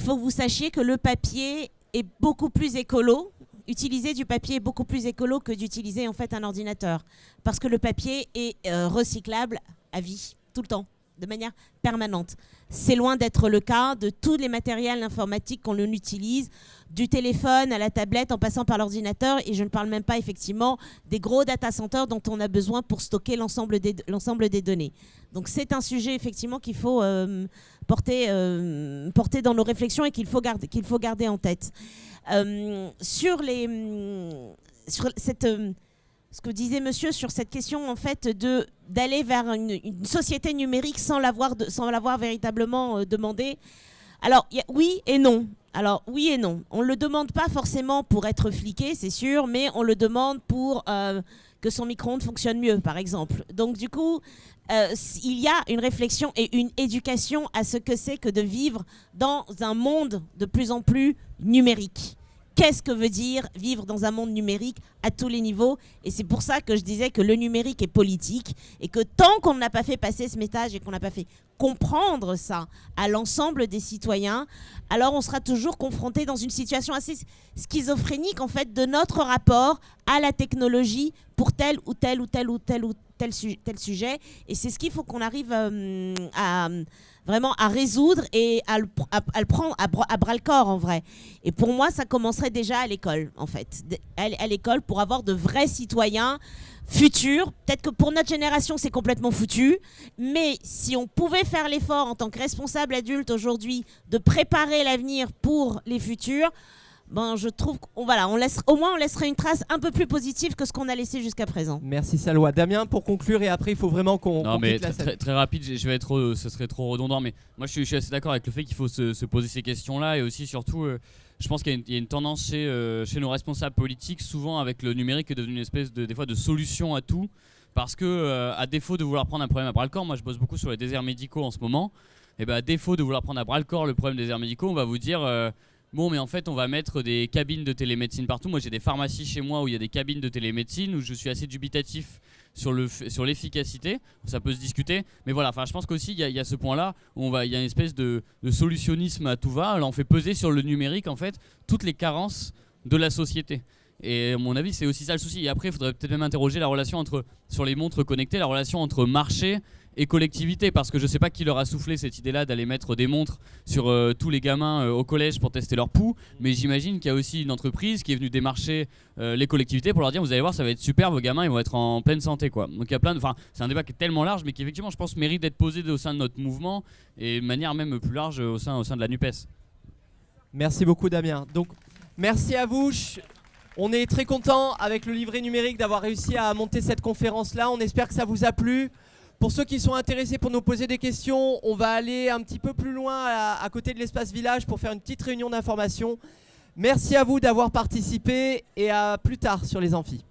faut que vous sachiez que le papier est beaucoup plus écolo. Utiliser du papier est beaucoup plus écolo que d'utiliser en fait un ordinateur. Parce que le papier est recyclable à vie, tout le temps, de manière permanente. C'est loin d'être le cas de tous les matériels informatiques qu'on utilise, du téléphone à la tablette en passant par l'ordinateur, et je ne parle même pas effectivement des gros data centers dont on a besoin pour stocker l'ensemble des données. Donc c'est un sujet effectivement qu'il faut porter dans nos réflexions et qu'il faut garder en tête. Sur ce que disait monsieur sur cette question en fait d'aller vers une société numérique sans l'avoir véritablement demandé. Alors oui et non. Alors oui et non. On ne le demande pas forcément pour être fliqué, c'est sûr, mais on le demande pour que son micro-ondes fonctionne mieux, par exemple. Donc du coup, il y a une réflexion et une éducation à ce que c'est que de vivre dans un monde de plus en plus numérique. Qu'est-ce que veut dire vivre dans un monde numérique à tous les niveaux? Et c'est pour ça que je disais que le numérique est politique et que tant qu'on n'a pas fait passer ce message et qu'on n'a pas fait comprendre ça à l'ensemble des citoyens, alors on sera toujours confronté dans une situation assez schizophrénique en fait de notre rapport à la technologie pour tel ou tel ou tel ou tel ou tel sujet. Et c'est ce qu'il faut qu'on arrive vraiment à résoudre et à le prendre à bras le corps en vrai. Et pour moi, ça commencerait déjà à l'école en fait, à l'école pour avoir de vrais citoyens futurs. Peut-être que pour notre génération, c'est complètement foutu, mais si on pouvait faire l'effort en tant que responsable adulte aujourd'hui de préparer l'avenir pour les futurs, ben, je trouve qu'on au moins on laisserait une trace un peu plus positive que ce qu'on a laissé jusqu'à présent. Merci Salwa. Damien, pour conclure, et après il faut vraiment qu'on quitte la salle. Très rapide, je vais être ce serait trop redondant, mais moi je suis assez d'accord avec le fait qu'il faut se poser ces questions-là, et aussi surtout je pense qu'il y a une tendance chez nos responsables politiques, souvent avec le numérique est devenu une espèce des fois de solution à tout, parce que à défaut de vouloir prendre un problème à bras le corps, moi je bosse beaucoup sur les déserts médicaux en ce moment, et ben à défaut de vouloir prendre à bras le corps le problème des déserts médicaux, on va vous dire bon, mais en fait, on va mettre des cabines de télémédecine partout. Moi, j'ai des pharmacies chez moi où il y a des cabines de télémédecine, où je suis assez dubitatif sur l'efficacité. Ça peut se discuter. Mais voilà, je pense qu'aussi, il y a ce point-là où il y a une espèce de solutionnisme à tout va. Là, on fait peser sur le numérique, en fait, toutes les carences de la société. Et à mon avis, c'est aussi ça le souci. Et après, il faudrait peut-être même interroger la relation sur les montres connectées, la relation entre marché et collectivité, parce que je sais pas qui leur a soufflé cette idée-là d'aller mettre des montres sur tous les gamins au collège pour tester leur pouls, mais j'imagine qu'il y a aussi une entreprise qui est venue démarcher les collectivités pour leur dire vous allez voir, ça va être super, vos gamins ils vont être en pleine santé quoi. Donc il y a c'est un débat qui est tellement large, mais qui effectivement je pense mérite d'être posé au sein de notre mouvement et de manière même plus large au sein de la NUPES. Merci beaucoup Damien. Donc merci à vous. On est très content avec le livret numérique d'avoir réussi à monter cette conférence-là. On espère que ça vous a plu. Pour ceux qui sont intéressés pour nous poser des questions, on va aller un petit peu plus loin à côté de l'espace village pour faire une petite réunion d'information. Merci à vous d'avoir participé et à plus tard sur les amphis.